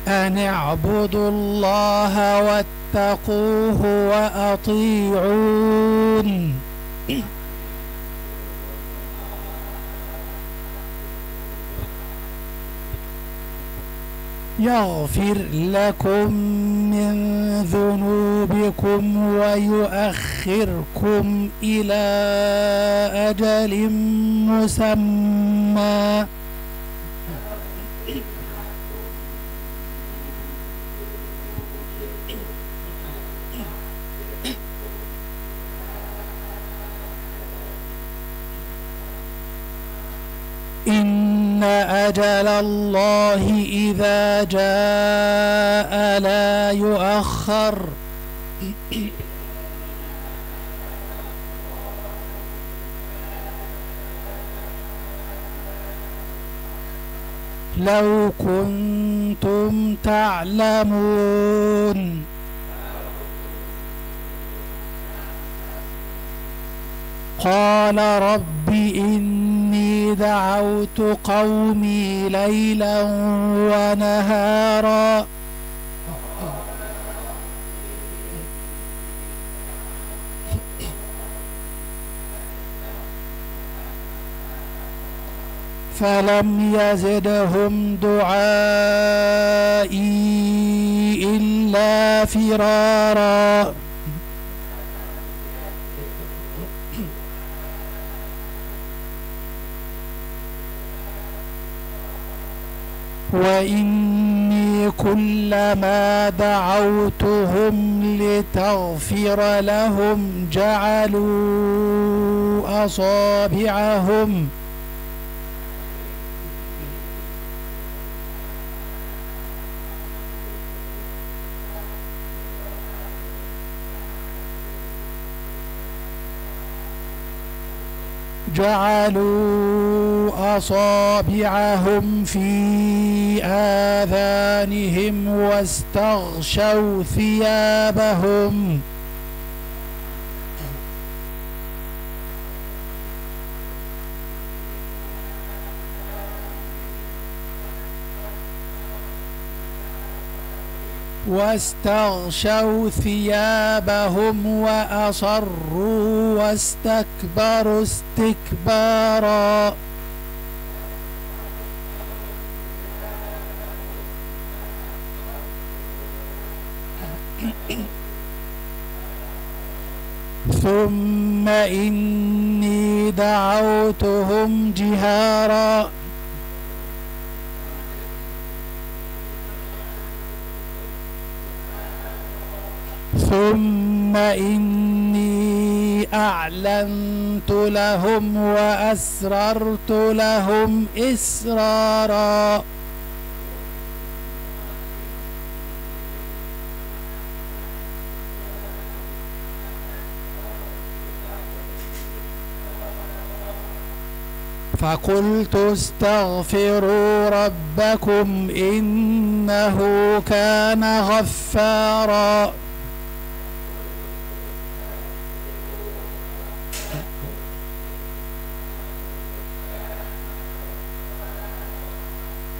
أن اعبدوا الله واتقوه وأطيعون. يغفر لكم من ذنوبكم ويؤخركم إلى أجل مسمى إن أجل الله إذا جاء لا يؤخر. لو كنتم تعلمون. قال رب إني دعوت قومي ليلا ونهارا فلم يزدهم دعائي إلا فرارا. وإني كلما دعوتهم لتغفر لهم جعلوا أصابعهم في آذانهم واستغشوا ثيابهم وأصروا واستكبروا استكبارا. ثم إني دعوتهم جهارا ثم إني أعلنت لهم وأسررت لهم إسرارا. فقلت استغفروا ربكم إنه كان غفارا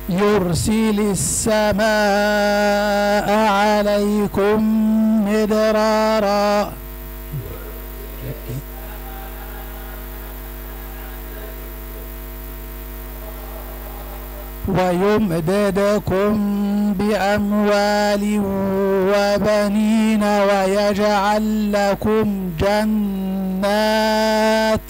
يرسل السماء عليكم مدرارا ويمددكم بأموال وبنين ويجعل لكم جنات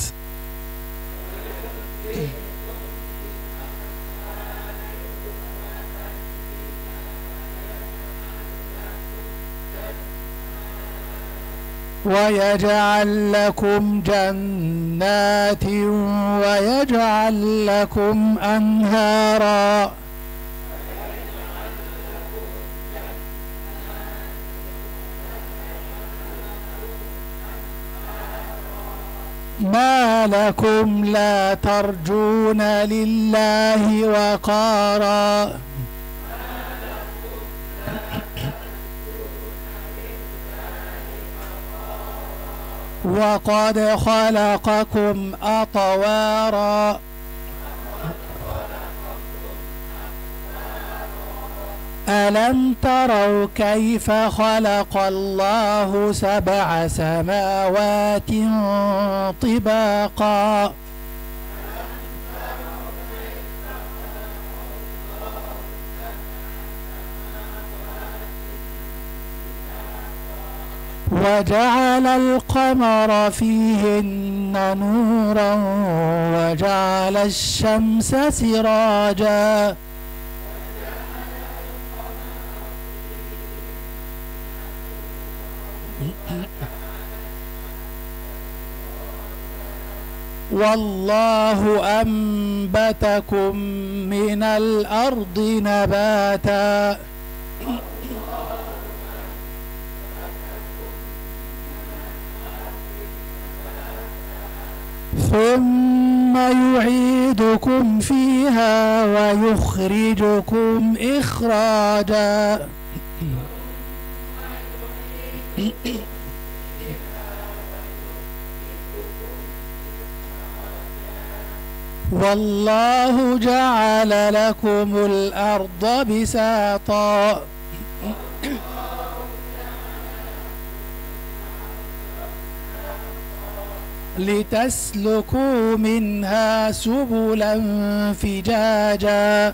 ويجعل لكم أنهارا ما لكم لا ترجون لله وقارا وقد خلقكم أطوارا ألم تروا كيف خلق الله 7 سماوات طباقا وجعل القمر فيهن نورا وجعل الشمس سراجا والله أنبتكم من الأرض نباتا ثم يعيدكم فيها ويخرجكم إخراجا والله جعل لكم الأرض بساطا لتسلكوا منها سبلا فجاجا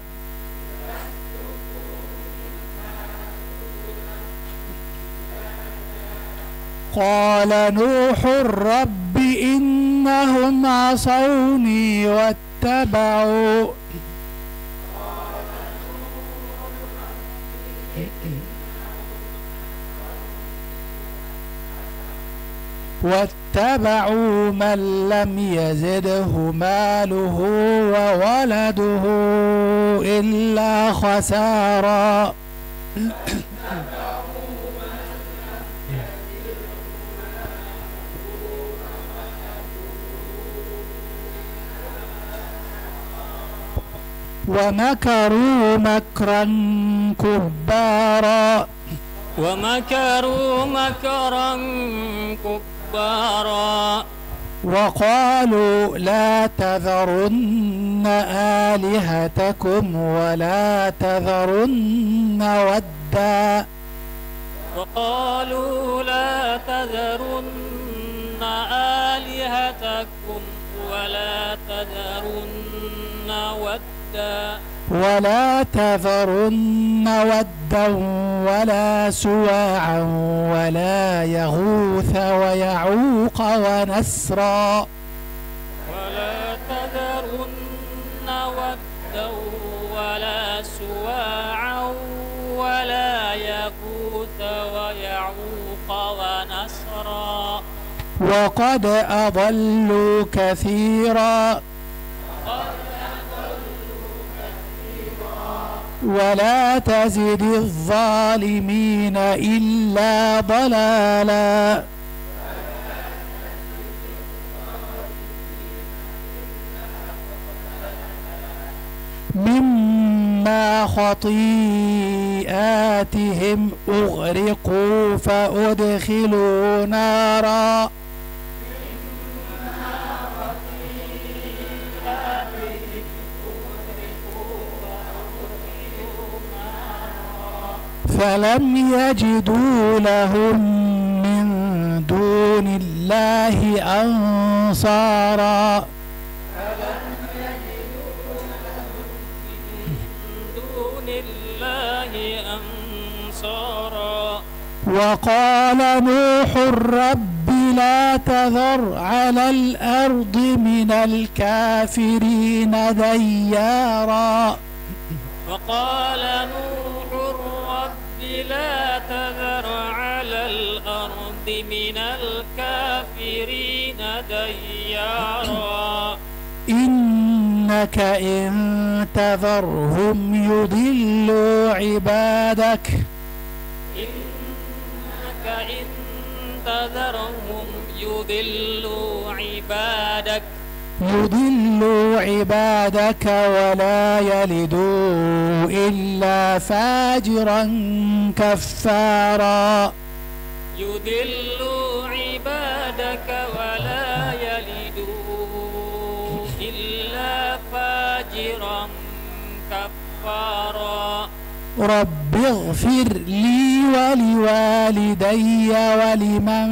قال نوح رب إنهم عصوني واتبعوا من لم يزده ماله وولده إلا خسارا ومكروا مكرا كبارا وقالوا لا تذرن آلهتكم ولا تذرن ودا ولا سواعا ولا يغوث ويعوق ونسرا وقد أضلوا كثيرا ولا تزد الظالمين إلا ضلالا مما خطيئاتهم أغرقوا فأدخلوا نارا فلم يجدوا لهم من دون الله أنصارا وقال نوح رب لا تذر على الأرض من الكافرين ديارا إنك إن تذرهم يضلوا عبادك ولا يلدوا إلا فاجرا كفارا رب اغفر لي ولوالدي ولمن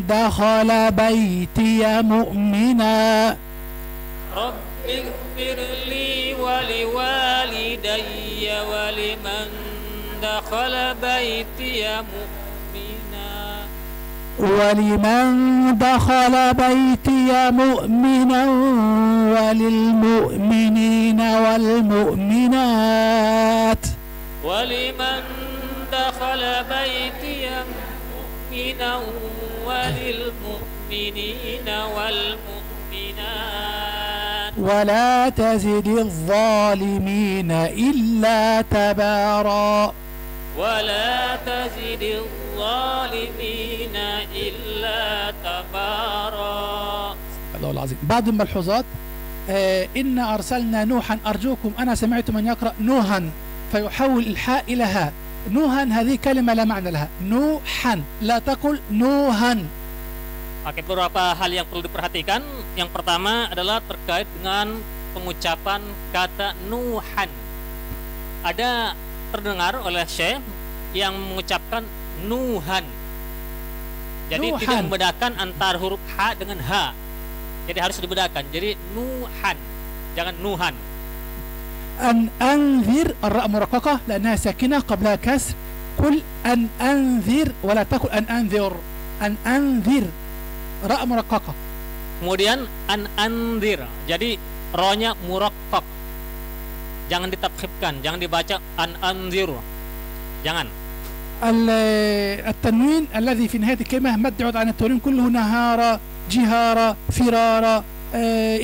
دخل بيتي مؤمنا رب اغفر لي ولوالدي ولمن دخل بيتي مؤمنا ولمن دخل بيتي مؤمنا وللمؤمنين والمؤمنات ولمن دخل بيتي مؤمنا وللمؤمنين والمؤمنات ولا تزد الظالمين إلا تبارا ولا تزد الظالمين إلا تبارا. الله العظيم. بعض الملحوظات إن أرسلنا نوحا، أرجوكم أنا سمعت من يقرأ نوحا فيحول الحاء إلى هاء. نوحا هذه كلمة لا معنى لها، نوحا لا تقل نوحا. Oke, beberapa hal yang perlu diperhatikan. Yang pertama adalah terkait dengan pengucapan kata Nuhan. Ada terdengar oleh Syekh yang mengucapkan Nuhan. Jadi Nuhan. tidak membedakan antar huruf H dengan H. Jadi harus dibedakan. Jadi Nuhan, jangan Nuhan. أن أنذر الراء مرققة لأنها ساكنة قبلها كسر. قل أن أنذر ولا تقل أن أنذر. أن أنذر راء مرققة. Kemudian an anzir. Jadi rohnya muraqqaq. Jangan ditafkhimkan, jangan dibaca an anzir. Jangan. التنوين الذي في نهاية الكلمة مد يعود عن التنوين كله نهارا جهارا فرارا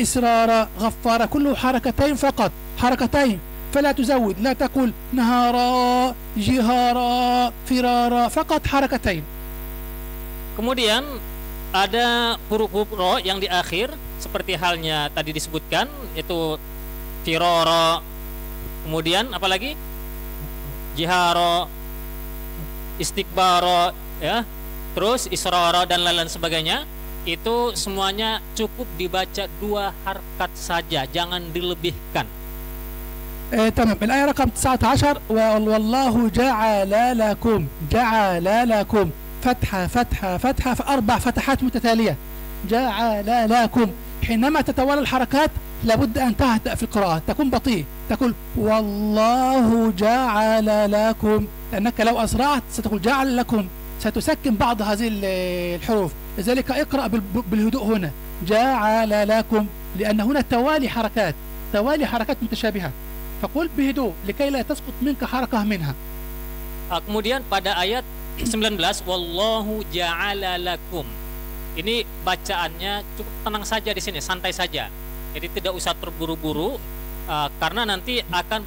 إسرارا غفارا، كله حركتين فقط، حركتين، فلا تزود، لا تقول نهارا جهارا فرارا، فقط حركتين. Kemudian ada huruf-huruf ro yang di akhir seperti halnya tadi disebutkan, yaitu firara, kemudian apalagi jihara, istikbara, ya, terus israra dan lain-lain sebagainya. Itu semuanya cukup dibaca 2 harkat saja, jangan dilebihkan. تمام. الآية رقم 19 والله جعل لكم فتحة فتحة فتحة ف4 فتحات متتالية. جعل لكم. حينما تتوالى الحركات لابد أن تهدأ في القراءة، تكون بطيء، تقول والله جعل لكم، لأنك لو أسرعت ستقول جعل لكم، ستسكن بعض هذه الحروف. لذلك اقرأ بالهدوء هنا. جعل لكم، لأن هنا توالي حركات متشابهة، فقل بهدوء لكي لا تسقط منك حركة منها. Kemudian pada ayat 19 wallahu ja'ala lakum. Ini bacaannya cukup tenang saja di sini, santai saja. Jadi tidak usah terburu-buru karena nanti akan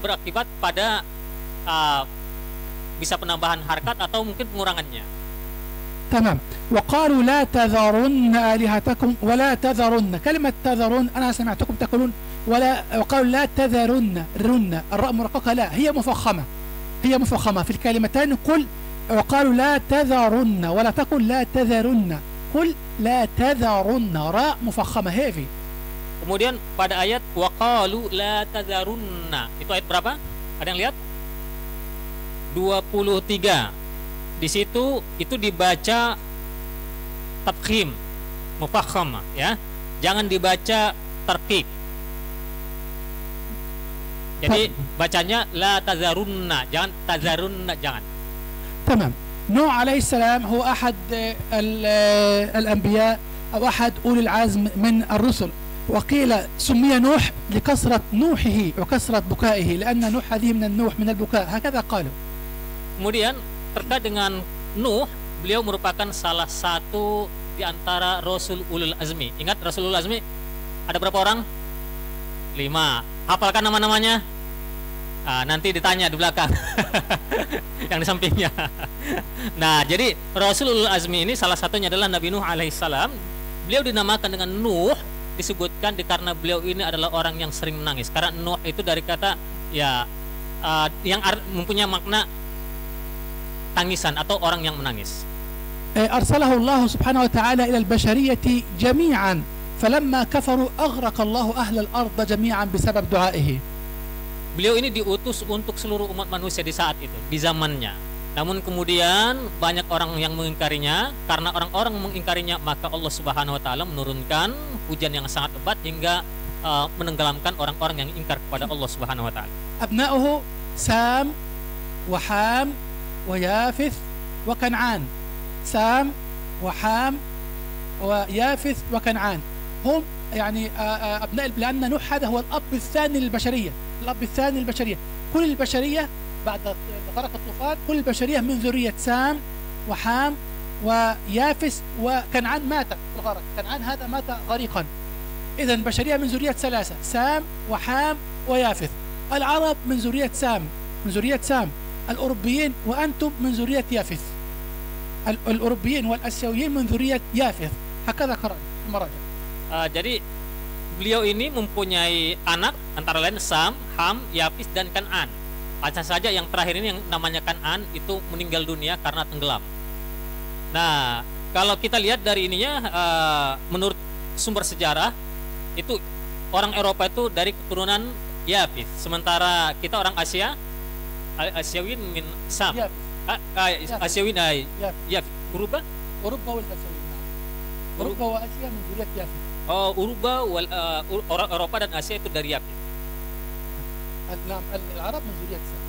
berakibat pada bisa penambahan harkat atau mungkin pengurangannya. تمام. وقالوا لا تذرن آلهتكم ولا تذرن. كلمة تذرن أنا سمعتكم تقولون وقالوا لا تذرن. رن الراء مرققة لا، هي مفخمة في الكلمتين. قل وقالوا لا تذرن ولا تقل لا تذرن، قل لا تذرن، راء مفخمة heavy. Kemudian pada ayat waqalu la tadharunna, itu ayat berapa? Ada yang lihat? 23. Di situ itu dibaca tafkhim, mufakham, ya. Jangan dibaca tarqiq. Jadi bacanya la tadharunna, jangan tadharunna, jangan. تمام. نوح عليه السلام هو أحد الأنبياء أو أحد أولي العزم من الرسل، وقيل سمي نوح لكثرة نوحه وكثرة بكائه، لأن نوح هذه من النوح من البكاء، هكذا قالوا. Kemudian terkait dengan Nuh, beliau merupakan salah satu di antara Rasul Ulul Azmi. Ingat Rasul Ulul Azmi ada berapa orang? 5. Hafalkan nama-namanya? Nanti ditanya di belakang yang di sampingnya. Nah, jadi Rasul Ulul Azmi ini salah satunya adalah Nabi Nuh alaihissalam. Beliau dinamakan dengan Nuh disebutkan karena beliau ini adalah orang yang sering menangis. Karena Nuh itu dari kata ya yang mempunyai makna tangisan atau orang yang menangis. أرسله الله سبحانه وتعالى إلى البشرية جميعا، فلما كفروا أغرق الله أهل الأرض جميعا بسبب دعائه. beliau ini diutus untuk seluruh umat manusia di saat itu, di zamannya. Namun kemudian banyak orang yang mengingkarinya. Karena orang-orang mengingkarinya, maka Allah Subhanahu wa taala menurunkan hujan yang sangat lebat hingga menenggelamkan orang-orang yang ingkar kepada Allah Subhanahu wa taala. أبناؤه سام وحام ويافث وكنعان. سام وحام ويافث وكنعان هم يعني أبناء، لأن نوح هذا هو الأب الثاني للبشرية، الأب الثاني للبشرية. كل البشرية بعد غرق الطوفان كل البشرية من ذرية سام وحام ويافث وكنعان مات في الغرق. كنعان هذا مات غريقا. إذا البشرية من ذرية ثلاثة: سام وحام ويافث. العرب من ذرية سام، من ذرية سام. الأوروبيين وأنتم من ذرية يافث. الأوروبيين والآسيويين من ذرية يافث. هكذا قرأ المراجع. Jadi beliau ini mempunyai anak antara lain Sam, Ham, Yafis, dan Kan'an. Hanya saja yang terakhir ini yang namanya Kan'an itu meninggal dunia karena tenggelam. Nah, kalau kita lihat dari ininya, menurut sumber sejarah itu orang Eropa itu dari keturunan Yafis, sementara kita orang Asia, Asiawin min Sam, Asiawin Yafis, Uruba والآسيويين. أوروبا وآسيا من ذرية يافث. Oh, Uruba orang Eropa dan Asia itu dari Yafis. العرب من ذرية سام.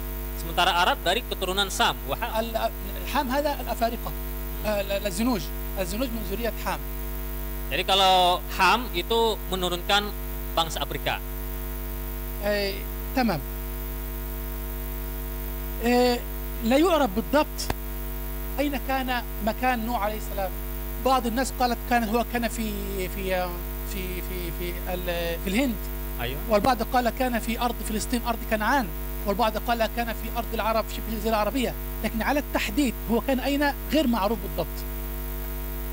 Sementara Arab dari keturunan Sam. الحام هذا الأفارقة. الزنوج من ذرية حام. Jadi kalau Ham itu menurunkan bangsa Afrika. تمام. لا يعرف بالضبط أين كان مكان نوح عليه السلام. بعض الناس قالت كان في الهند. أيوة. والبعض قال كان في أرض فلسطين أرض كنعان، والبعض قال كان في أرض العرب شبه الجزيرة العربية، لكن على التحديد هو كان أين غير معروف بالضبط.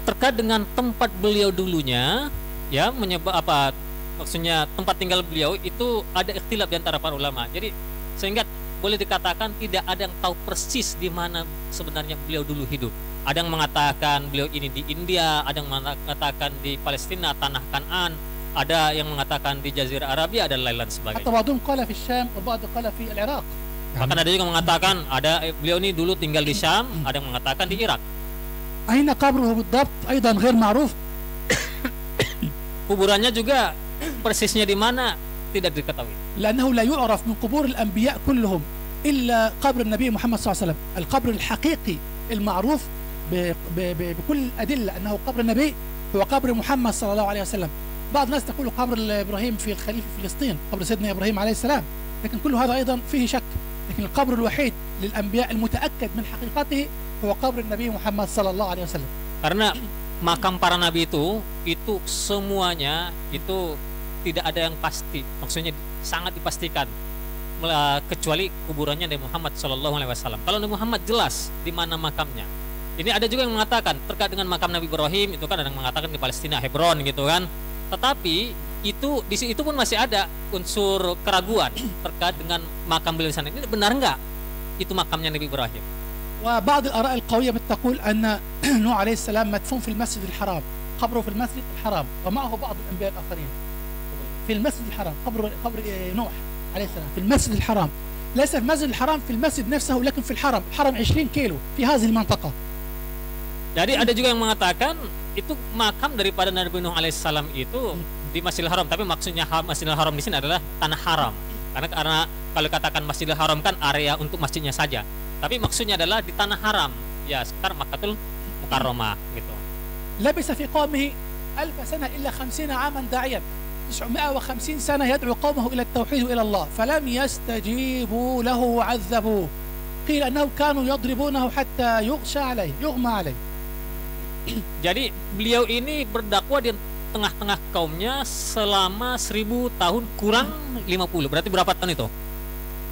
Terkait dengan tempat beliau dulunya, ya maksudnya tempat tinggal beliau itu ada ikhtilaf di antara para ulama. Jadi sehingga boleh dikatakan tidak ada yang tahu persis di mana sebenarnya beliau dulu hidup. Ada yang mengatakan beliau ini di India, ada yang mengatakan di Palestina, tanah Kan'an, ada yang mengatakan di Jazirah Arabia, dan lain-lain sebagainya. بعضهم قال في الشام وبعض قال في العراق. Bahkan ada juga mengatakan ada beliau ini dulu tinggal di Syam, ada yang mengatakan di Irak. أين قبره بالضبط أيضا غير معروف. Kuburannya juga persisnya di mana tidak diketahui. لأنه لا يعرف من قبور الأنبياء كلهم إلا قبر النبي محمد صلى الله عليه وسلم. القبر الحقيقي المعروف بكل الأدلة أنه قبر النبي هو قبر محمد صلى الله عليه وسلم. بعض الناس تقول قبر إبراهيم في الخليل في فلسطين، قبر سيدنا إبراهيم عليه السلام، لكن كل هذا أيضا فيه شك. لكن القبر الوحيد للأنبياء المتأكد من حقيقته هو قبر النبي محمد صلى الله عليه وسلم. Karena makam para nabi itu semuanya itu tidak ada yang pasti, maksudnya sangat dipastikan, kecuali kuburannya Nabi Muhammad Sallallahu Alaihi Wasallam. Kalau Nabi Muhammad jelas di mana makamnya. Ini ada juga yang mengatakan terkait dengan makam Nabi Ibrahim itu kan ada yang mengatakan di Palestina Hebron gitu kan. Tetapi itu di situ pun masih ada unsur keraguan terkait dengan makam beliau di sana. Ini benar enggak itu makamnya Nabi Ibrahim? وبعض الآراء القوية بتقول أن نوح عليه السلام مدفون في المسجد الحرام، قبره في المسجد الحرام، ومعه بعض الأنبياء الآخرين في المسجد الحرام. قبر نوح عليه السلام في المسجد الحرام، ليس في المسجد الحرام في المسجد نفسه، لكن في الحرم، حرم 20 كيلو في هذه المنطقة. Jadi ada juga yang mengatakan itu makam daripada Nabi Nuh alaihissalam itu di Masjidil Haram, tapi maksudnya Masjidil Haram di sini adalah tanah haram. Karena kalau katakan Masjidil Haram kan area untuk masjidnya saja. Tapi maksudnya adalah di tanah haram, ya sekitar Makkatul Mukarramah gitu. لبث في قومه 1000 سنة إلا 50 عاما داعيا، 950 سنة يدعو قومه إلى التوحيد وإلى الله، فلم يستجيبوا له وعذبوه. قيل أنهم كانوا يضربونه حتى يغمى عليه. Jadi beliau ini berdakwah di tengah-tengah kaumnya selama 1000 tahun kurang 50. Berarti berapa tahun itu?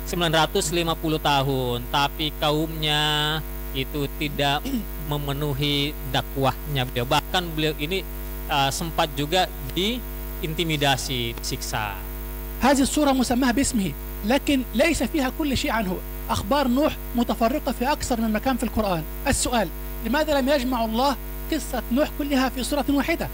950 tahun. Tapi kaumnya itu tidak memenuhi dakwahnya beliau. Bahkan beliau ini sempat juga diintimidasi, disiksa. هذه الصورة مسماها باسمه، لكن ليس فيها كل شيء عنه. أخبار نوح متفرقة في أكثر من مكان في القرآن. السؤال: لماذا لم يجمع الله قصة نوح كلها في سورة واحدة؟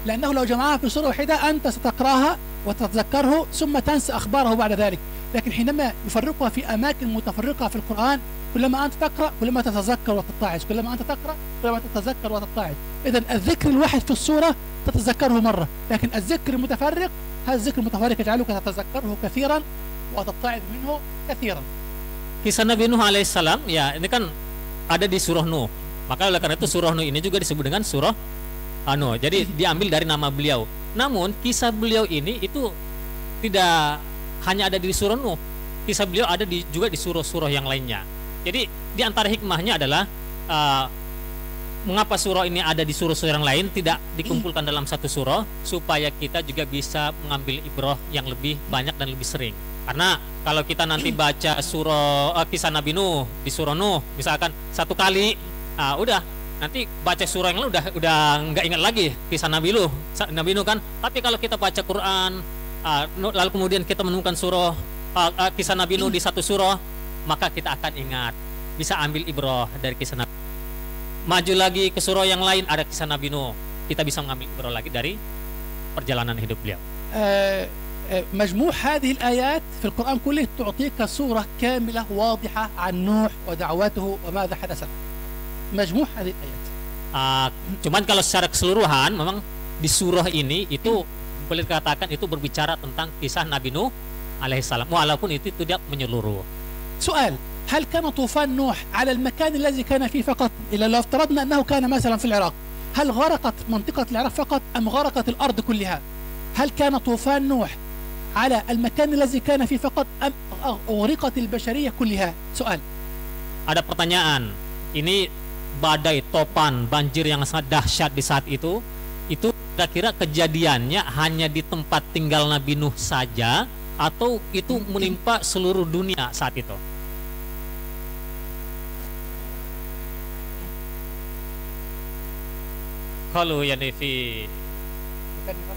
لأنه لو جمعها في سورة واحدة أنت ستقرأها وتتذكره ثم تنسى أخباره بعد ذلك. لكن حينما يفرقها في أماكن متفرقة في القرآن كلما أنت تقرأ كلما تتذكر وتتعظ، كلما أنت تقرأ كلما تتذكر وتتعظ. إذن الذكر الواحد في السورة تتذكره مرة، لكن الذكر المتفرق هذا الذكر المتفرق يجعلك تتذكره كثيرا وتتعظ منه كثيرا. Kisah Nabi Nuh alaihissalam ya ini kan ada di surah Nuh. Maka oleh karena itu surah Nuh ini juga disebut dengan surah Nuh. Jadi diambil dari nama beliau. Namun kisah beliau ini itu tidak hanya ada di surah Nuh. Kisah beliau ada juga di surah-surah yang lainnya. Jadi di antara hikmahnya adalah mengapa surah ini ada di surah-surah yang lain tidak dikumpulkan dalam satu surah supaya kita juga bisa mengambil ibrah yang lebih banyak dan lebih sering. Karena kalau kita nanti baca surah kisah Nabi Nuh di surah Nuh misalkan satu kali, udah nanti baca surah yang lain udah nggak ingat lagi kisah Nabi Nuh kan. Tapi kalau kita baca Quran lalu kemudian kita menemukan surah kisah Nabi Nuh di satu surah, maka kita akan ingat, bisa ambil ibrah dari kisah Nabi. Maju lagi ke surah yang lain ada kisah Nabi Nuh, kita bisa mengambil ibrah lagi dari perjalanan hidup beliau. مجموع هذه الآيات في القرآن كله تعطيك صورة كاملة واضحة عن نوح ودعوته وماذا حدث له. مجموع هذه الآيات. Cuman kalau secara keseluruhan memang di surah ini itu boleh dikatakan itu berbicara tentang kisah Nabi Nuh alaihissalam walaupun itu tidak menyeluruh. سؤال: هل كان طوفان نوح على المكان الذي كان فيه فقط؟ إلا لو افترضنا أنه كان مثلا في العراق، هل غرقت منطقة العراق فقط أم غرقت الأرض كلها؟ هل كان طوفان نوح على المكان الذي كان فيه فقط أم أغرقت البشرية كلها؟ سؤال. Ada pertanyaan, ini badai, topan, banjir yang sangat dahsyat di saat itu kira-kira kejadiannya hanya di tempat tinggal Nabi Nuh saja atau itu menimpa seluruh dunia saat itu? Kalau yani fi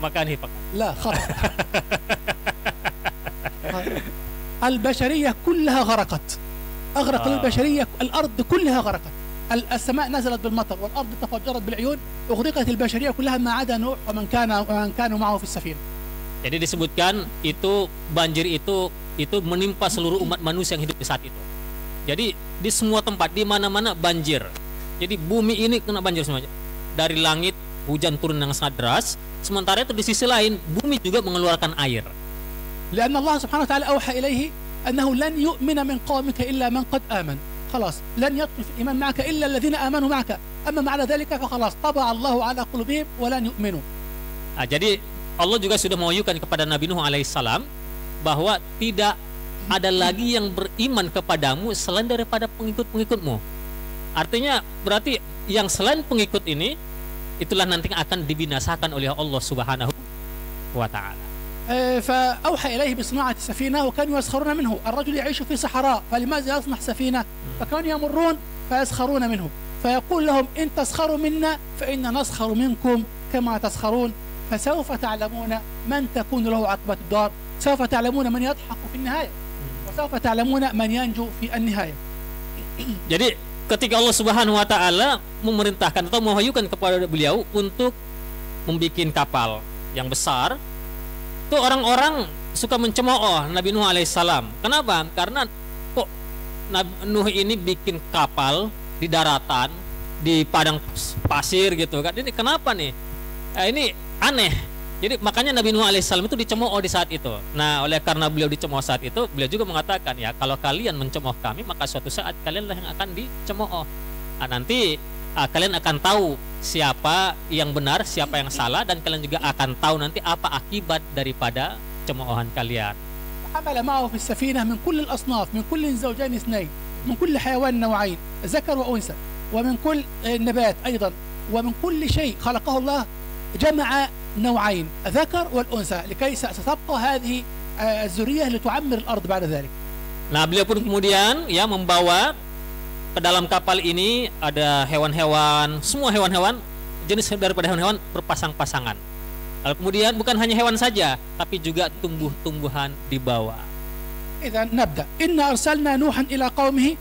makani faqat. لا خطأ. البشرية كلها غرقت، أغرق البشرية، الأرض كلها غرقت، السماء نزلت بالمطر والأرض تفجرت بالعيون، أغرقت البشرية كلها ما عدا نوح ومن كانوا معه في السفينة. Jadi disebutkan itu banjir itu menimpa seluruh umat manusia yang hidup di saat itu. Jadi di semua tempat di mana-mana banjir. Jadi bumi ini kena banjir semuanya. Dari langit hujan turun yang sangat deras, sementara itu di sisi lain bumi juga mengeluarkan air. لأن الله سبحانه وتعالى أوحى إليه أنه لن يؤمن من قومك إلا من قد آمن. خلاص لن يدخل في الإيمان معك إلا الذين آمنوا معك. أما معنى ذلك فخلاص طبع الله على قلوبهم ولن يؤمنوا. Jadi Allah juga sudah mewahyukan kepada Nabi Nuh alaihissalam bahwa tidak ada lagi yang beriman kepadamu selain daripada pengikut-pengikutmu. Artinya berarti yang selain pengikut ini itulah nanti akan dibinasakan oleh Allah Subhanahu wa taala. فأوحى إليه بصناعة سفينة وكانوا يسخرون منه. الرجل يعيش في صحراء فلماذا يصنع سفينة؟ فكانوا يمرون فيسخرون منه فيقول لهم إن تسخروا منا فإن نسخر منكم كما تسخرون فسوف تعلمون من تكون له عقبة الدار، سوف تعلمون من يضحك في النهاية وسوف تعلمون من ينجو في النهاية. Jadi ketika Allah Subhanahu wa taala memerintahkan atau mewahyukan kepada beliau untuk membuat kapal yang besar, itu orang-orang suka mencemooh Nabi Nuh alaihissalam. Kenapa? Karena kok Nabi Nuh ini bikin kapal di daratan, di padang pasir gitu kan. Ini kenapa nih? Ini aneh. Jadi makanya Nabi Nuh alaihissalam itu dicemooh di saat itu. Nah, oleh karena beliau dicemooh saat itu, beliau juga mengatakan ya kalau kalian mencemooh kami maka suatu saat kalianlah yang akan dicemooh. Nanti kalian akan tahu siapa yang benar, siapa yang salah, dan kalian juga akan tahu nanti apa akibat daripada cemoohan kalian. حمل معه في السفينة من كل الأصناف، من كل زوجين اثنين، من كل حيوان نوعين، ذكر وأنثى، ومن كل نبات أيضا، ومن كل شيء خلقه الله جمع نوعين ذكر والأنثى لكي ستبقى هذه الذرية لتعمر الأرض بعد ذلك. Nah, beliau pun kemudian ya membawa ke dalam kapal ini ada hewan-hewan, semua hewan-hewan, jenis daripada hewan-hewan berpasang-pasangan. Lalu kemudian bukan hanya hewan saja, tapi juga tumbuh-tumbuhan dibawa. إذا نبدأ. إنا أرسلنا نوحا إلى قومه.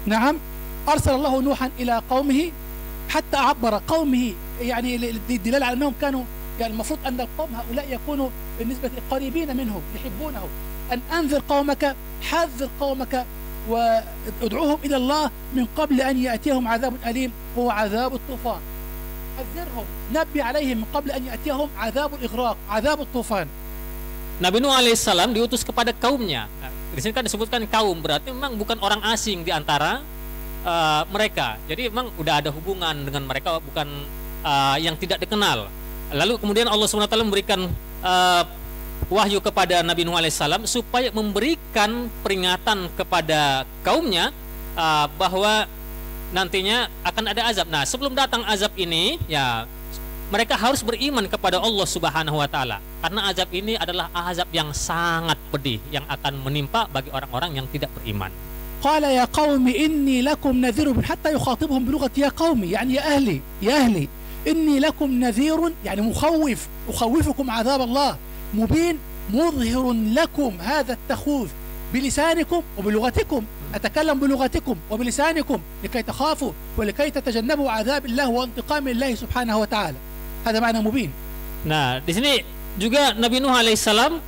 نعم، أرسل الله نوحا إلى قومه حتى عبر قومه، يعني للدلالة على أنهم كانوا يعني المفروض أن القوم هؤلاء يكونوا بالنسبة قريبين منه يحبونه. أن أنذر قومك حذر قومك وادعوهم إلى الله من قبل أن يأتيهم عذاب أليم هو عذاب الطوفان. حذرهم نبي عليهم من قبل أن يأتيهم عذاب الإغراق عذاب الطوفان. Nabi Nuh alaihissalam diutus kepada kaumnya. Nah, di sini kan disebutkan kaum, berarti memang bukan orang asing di antara mereka. Jadi memang udah ada hubungan dengan mereka, bukan yang tidak dikenal. Lalu kemudian Allah SWT memberikan wahyu kepada Nabi Nuh alaihissalam supaya memberikan peringatan kepada kaumnya bahwa nantinya akan ada azab. Nah, sebelum datang azab ini, ya mereka harus beriman kepada Allah Subhanahu wa taala. Karena azab ini adalah azab yang sangat pedih yang akan menimpa bagi orang-orang yang tidak beriman. قال يا قوم إني لكم نذير حتى يخاطبهم بلغة يا قومي يعني يا أهلي إني لكم نذير يعني مخوف أخوفكم عذاب الله مبين مظهر لكم هذا التخوف بلسانكم وبلغتكم أتكلم بلغتكم وبلسانكم لكي تخافوا ولكي تتجنبوا عذاب الله وانتقام الله سبحانه وتعالى. هذا معنى مبين. Nah, di sini juga Nabi Nuh alaihissalam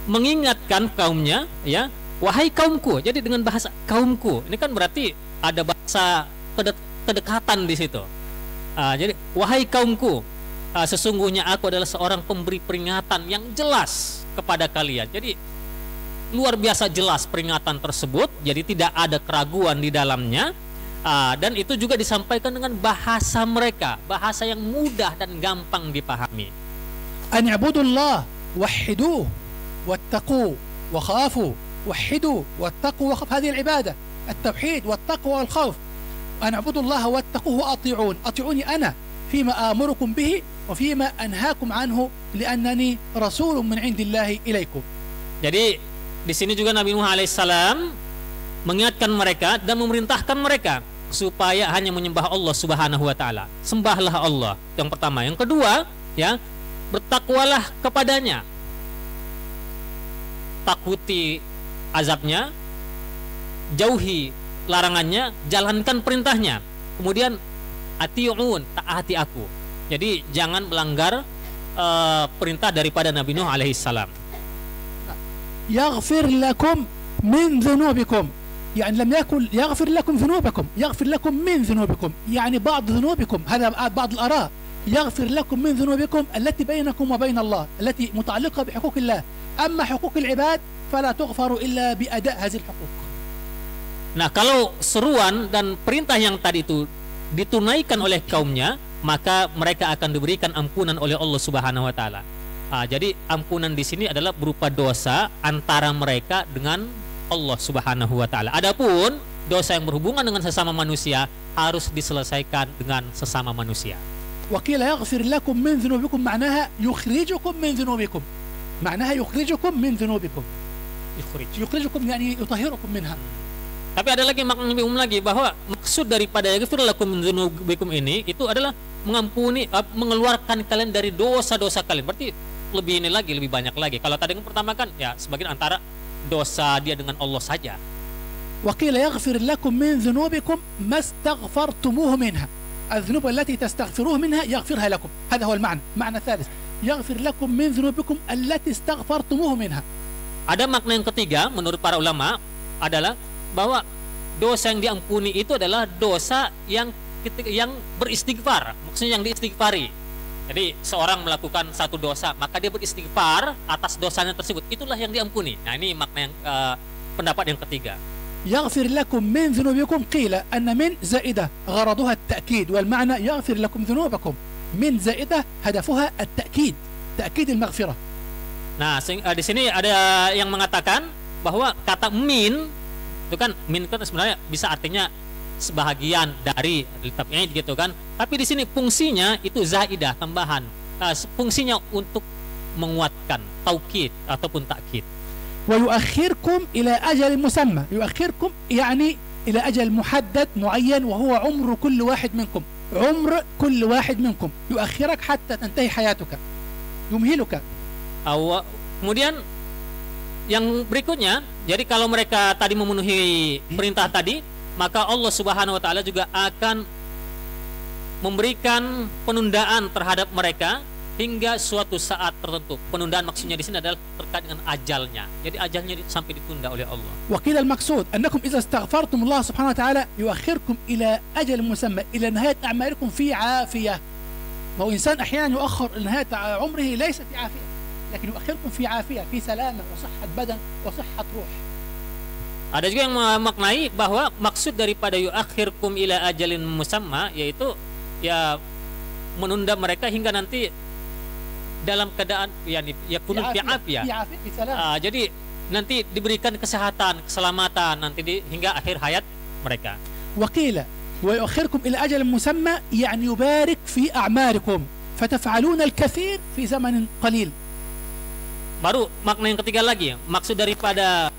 mengingatkan kaumnya, ya, wahai kaumku. Jadi dengan bahasa kaumku, ini kan berarti ada bahasa kedekatan di situ. Jadi wahai kaumku, sesungguhnya aku adalah seorang pemberi peringatan yang jelas kepada kalian. Jadi luar biasa jelas peringatan tersebut. Jadi tidak ada keraguan di dalamnya. Dan itu juga disampaikan dengan bahasa mereka, bahasa yang mudah dan gampang dipahami. An i'budullah wahhiduh wattaqu wa khafu wahhidu wattaqu wa khaf. Hadhihi al-ibadah at-tauhid wattaqwa wal khawf. An i'budullah wattaquhu wa ati'uni ana fima amurukum bihi wa fima anhaakum anhu li'annani rasulun min 'indillahi ilaikum. Jadi di sini juga Nabi Nuh alaihissalam mengingatkan mereka dan memerintahkan mereka supaya hanya menyembah Allah Subhanahu wa taala. Sembahlah Allah, yang pertama. Yang kedua, ya, bertakwalah kepadanya. Takuti azabnya, jauhi larangannya, jalankan perintahnya. Kemudian ati'un, taati aku. Jadi jangan melanggar perintah daripada Nabi Nuh alaihissalam. Yaghfir lakum min dhunubikum. يعني لم يكن يغفر لكم ذنوبكم، يغفر لكم من ذنوبكم، يعني بعض ذنوبكم، هذا بعض الآراء. يغفر لكم من ذنوبكم التي بينكم وبين الله، التي متعلقة بحقوق الله. أما حقوق العباد فلا تغفر إلا بأداء هذه الحقوق. Nah, kalau seruan dan perintah yang tadi itu ditunaikan oleh kaumnya, maka mereka akan diberikan ampunan oleh Allah Subhanahu wa taala. Jadi ampunan di sini adalah berupa dosa antara mereka dengan Allah Subhanahu wa taala. Adapun dosa yang berhubungan dengan sesama manusia harus diselesaikan dengan sesama manusia. وقيل يغفر لكم من ذنوبكم معناها يخرجكم من ذنوبكم. معناها يخرجكم من ذنوبكم. يخرجكم يعني يطهركم منها. Tapi ada lagi makna lebih umum lagi, bahwa maksud daripada yaghfir lakum min dzunubikum ini itu adalah mengampuni, mengeluarkan kalian dari dosa-dosa kalian. Berarti lebih ini lagi, lebih banyak lagi. Kalau tadi yang pertama kan ya sebagian antara dosa dia dengan Allah saja. وقيل يغفر لكم من ذنوبكم ما استغفرتموه منها. الذنوب التي تستغفروه منها يغفرها لكم. هذا هو المعنى. معنى ثالث يغفر لكم من ذنوبكم التي استغفرتموه منها. Ada makna yang ketiga menurut para ulama adalah bahwa dosa yang diampuni itu adalah dosa yang beristighfar, maksudnya yang diistighfari. Jadi seorang melakukan satu dosa, maka dia beristighfar atas dosanya tersebut. Itulah yang diampuni. Nah, ini makna yang pendapat yang ketiga. يغفر لكم من ذنوبكم قيل أن من زائدة غرضها التأكيد والمعنى يغفر لكم ذنوبكم. من زائدة هدفها التأكيد، تأكيد المغفرة. Nah, di sini ada yang mengatakan bahwa kata min itu kan sebenarnya bisa artinya sebahagian dari tab'id gitu kan. Tapi di sini fungsinya itu zaidah, tambahan. Fungsinya untuk menguatkan, taukid ataupun takkid. ويؤخركم إلى أجل مسمى. يؤخركم يعني إلى أجل محدد معين وهو عمر كل واحد منكم. عمر كل واحد منكم يؤخرك حتى تنتهي حياتك. يمهلك. Kemudian yang berikutnya, jadi kalau mereka tadi memenuhi perintah tadi, maka Allah Subhanahu wa taala juga akan memberikan penundaan terhadap mereka hingga suatu saat tertentu. Penundaan maksudnya di sini adalah terkait dengan ajalnya. Jadi ajalnya sampai ditunda oleh Allah. وقيل المقصود أنكم إذا استغفرتم الله سبحانه وتعالى يؤخركم إلى أجل مسمى، إلى نهاية أعماركم في عافية. وهو إنسان أحيانا يؤخر إلى نهاية عمره ليس في عافية، لكن يؤخركم في عافية، في سلامة وصحة بدن وصحة روح. Ada juga yang memaknai bahwa maksud daripada yuakhirkum ila ajalin musamma, yaitu ya menunda mereka hingga nanti dalam keadaan yakunu fi afiyah. Jadi nanti diberikan kesehatan, keselamatan nanti hingga akhir hayat mereka. وقيل ويؤخركم إلى أجل مسمى يعني يبارك في أعماركم فتفعلون الكثير في زمن قليل. Baru makna yang ketiga lagi, maksud daripada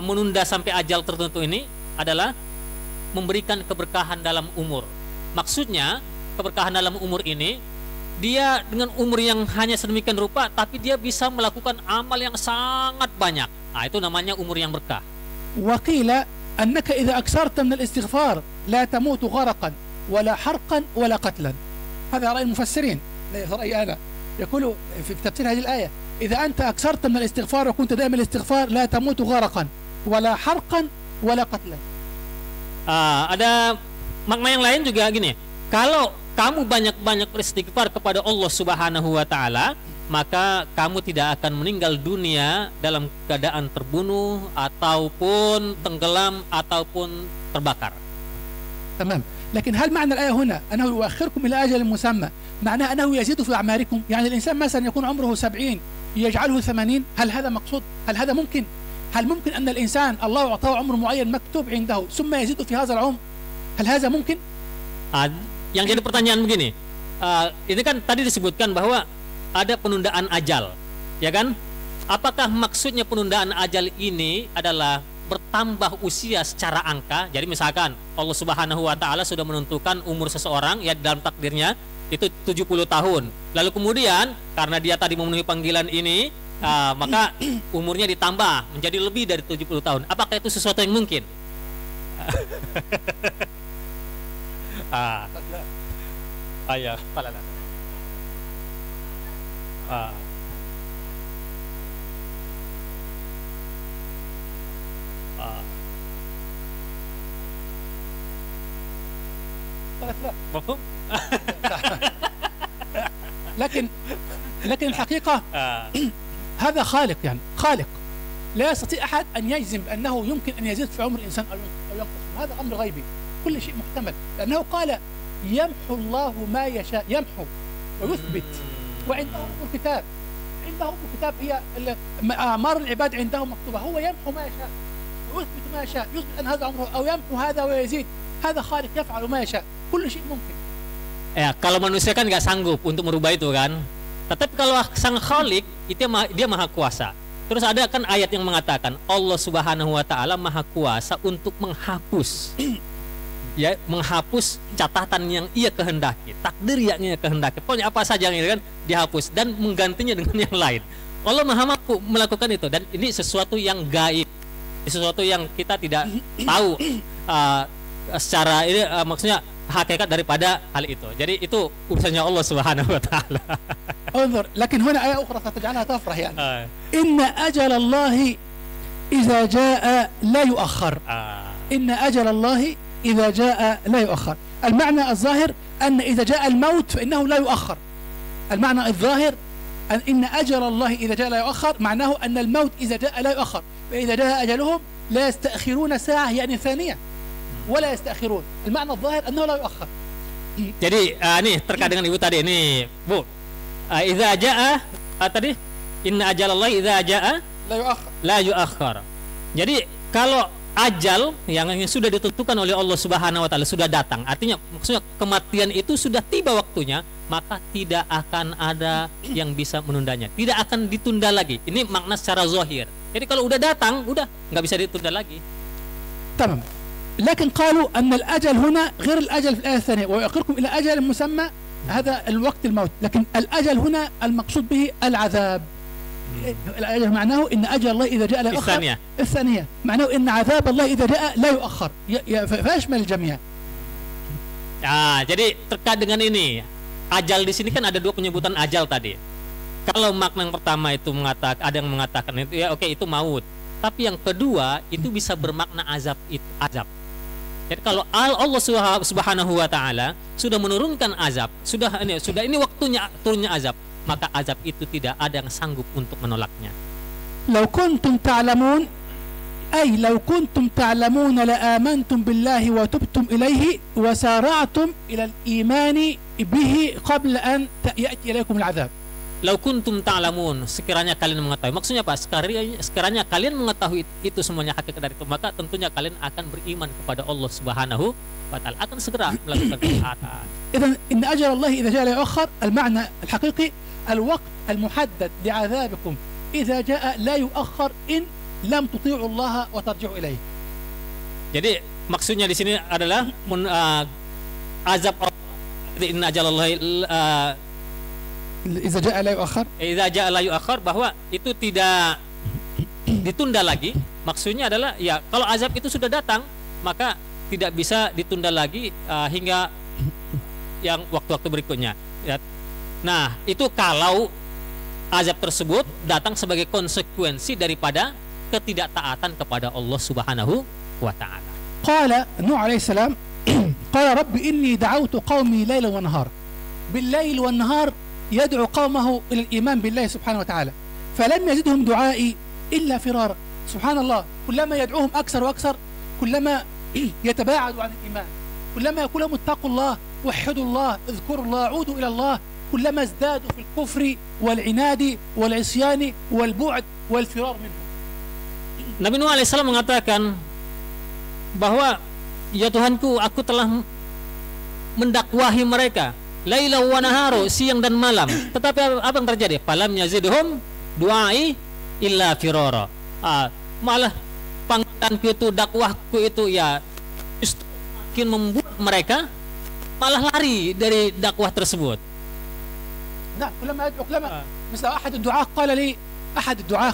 menunda sampai ajal tertentu ini adalah memberikan keberkahan dalam umur. Maksudnya keberkahan dalam umur ini, dia dengan umur yang hanya sedemikian rupa tapi dia bisa melakukan amal yang sangat banyak. Nah, itu namanya umur yang berkah. وقيل أنك إذا أكثرت من الاستغفار لا تموت غرقا ولا حرقا ولا قتلا. هذا رأي المفسرين، ليس رأيي أنا. يقول في تفسير هذه الآية إذا أنت أكثرت من الاستغفار وكنت دائما الاستغفار لا تموت غرقا ولا حرقا ولا قتلا. Ada makna yang lain juga gini, kalau kamu banyak-banyak beristighfar kepada Allah Subhanahu wa taala, maka kamu tidak akan meninggal dunia dalam keadaan terbunuh ataupun tenggelam ataupun terbakar. تمام. لكن هل معنى الآية هنا أنه يؤخركم إلى أجل مسمى معناه أنه يزيد في أعماركم؟ يعني الإنسان مثلا يكون عمره 70 يجعله 80، هل هذا مقصود؟ هل هذا ممكن؟ هل ممكن أن الإنسان الله أعطاه عمر معين مكتوب عنده ثم يزيد في هذا العمر؟ هل هذا ممكن؟ Yang jadi pertanyaan begini, ini kan tadi disebutkan bahwa ada penundaan ajal, ya kan? Apakah maksudnya penundaan ajal ini adalah bertambah usia secara angka? Jadi misalkan Allah Subhanahu wa taala sudah menentukan umur seseorang ya dalam takdirnya itu 70 tahun. Lalu kemudian karena dia tadi memenuhi panggilan ini, maka umurnya ditambah menjadi lebih dari 70 tahun. Apakah itu sesuatu yang mungkin? Ya, falala. مفهوم؟ لكن الحقيقة هذا خالق، يعني خالق لا يستطيع أحد أن يجزم بأنه يمكن أن يزيد في عمر الإنسان أو ينقص. هذا أمر غيبي، كل شيء محتمل، لأنه قال يمحو الله ما يشاء، يمحو ويثبت، وعنده أم الكتاب، عنده أم الكتاب هي أعمار العباد عنده مكتوبة، هو يمحو ما يشاء ويثبت ما يشاء، يثبت أن هذا عمره أو يمحو هذا ويزيد. هذا خالق يفعل ما يشاء، كل شيء ممكن. Ya, kalau manusia kan nggak sanggup untuk merubah itu kan. Tetapi kalau sang Khalik itu dia maha kuasa. Terus ada kan ayat yang mengatakan Allah Subhanahu wa taala maha kuasa untuk menghapus ya, menghapus catatan yang ia kehendaki, takdir yang ia kehendaki. Pokoknya apa saja yang kan dihapus dan menggantinya dengan yang lain. Allah maha mampu melakukan itu, dan ini sesuatu yang gaib. Sesuatu yang kita tidak tahu secara ini maksudnya hakikat daripada hal itu. Jadi itu urusannya Allah Subhanahu wa taala. انظر، لكن هنا آية أخرى ستجعلها تفرح يعني. إن أجل الله إذا جاء لا يؤخر. إن أجل الله إذا جاء لا يؤخر. المعنى الظاهر أن إذا جاء الموت فإنه لا يؤخر. المعنى الظاهر أن إن أجل الله إذا جاء لا يؤخر، معناه أن الموت إذا جاء لا يؤخر، فإذا جاء أجلهم لا يستأخرون ساعة يعني ثانية ولا يستأخرون. المعنى الظاهر أنه لا يؤخر. Jadi nih terkait dengan ibu tadi ini, Bu. Idza jaa tadi inna ajalallahi idza jaa la yuakhkhar. Jadi kalau ajal yang sudah ditentukan oleh Allah Subhanahu wa taala sudah datang, artinya maksudnya kematian itu sudah tiba waktunya, maka tidak akan ada yang bisa menundanya, tidak akan ditunda lagi. Ini makna secara zahir. Jadi kalau udah datang, udah nggak bisa ditunda lagi. Tamam. لكن قالوا أن الأجل هنا غير الأجل في الآية الثانية، ويؤخركم إلى أجل مسمى، هذا الوقت الموت، لكن الأجل هنا المقصود به العذاب. الأجل معناه إن أجل الله إذا جاء لا يؤخر. الثانية معناه إن عذاب الله إذا جاء لا يؤخر، فيشمل الجميع. Jadi terkait dengan ini ajal di sini kan ada dua penyebutan ajal tadi. Kalau makna yang pertama itu ada yang mengatakan itu ya oke, itu maut. Tapi yang kedua itu bisa bermakna azab, itu azab. Jadi kalau Allah Subhanahu wa taala sudah menurunkan azab, sudah ini waktunya turunnya azab, maka azab itu tidak ada yang sanggup untuk menolaknya. لو كنتم تعلمون أي لو كنتم تعلمون لآمنتم بالله وتبتم إليه وسارعتم إلى الإيمان به قبل أن يأتي إليكم العذاب. Lau kuntum ta'lamun, sekiranya kalian mengetahui. Maksudnya apa? Sekiranya kalian mengetahui itu semuanya hakikat dari itu, maka tentunya kalian akan beriman kepada Allah Subhanahu wa taala, akan segera melakukan ketaatan. إذا إن أجل الله إذا جاء لا يؤخر. المعنى الحقيقي الوقت المحدد لعذابكم إذا جاء لا يؤخر إن لم تطيعوا الله وترجعوا إليه. Jadi maksudnya di sini adalah azab inna ajalallahi إذا جاء لا يؤخر. Idza jaa la yu'akhkhar, bahwa itu tidak ditunda lagi. Maksudnya adalah ya kalau azab itu sudah datang maka tidak bisa ditunda lagi hingga yang waktu-waktu berikutnya. Ya. Nah, itu kalau azab tersebut datang sebagai konsekuensi daripada ketidaktaatan kepada Allah Subhanahu wa taala. قال نوح عليه السلام قال رب إني دعوت قومي ليلا ونهار. بالليل والنهار يدعو قومه إلى الإيمان بالله سبحانه وتعالى، فلم يزدهم دعائي إلا فرارا. سبحان الله، كلما يدعوهم أكثر وأكثر كلما يتباعدوا عن الإيمان، كلما يقول لهم اتقوا الله، وحدوا الله، اذكروا الله، عودوا إلى الله، كلما ازدادوا في الكفر والعناد والعصيان والبعد والفرار منه. Nabi Nuh alaihissalam mengatakan bahwa ya Tuhanku, aku telah mendakwahi mereka laila wa naharu, siang dan malam, tetapi apa yang terjadi? Falam yazidhum du'ai illa firara. Malah panggilanku itu, dakwahku itu ya justru makin membuat mereka malah lari dari dakwah tersebut. نعم، كلما يدعو مثل أحد الدعاة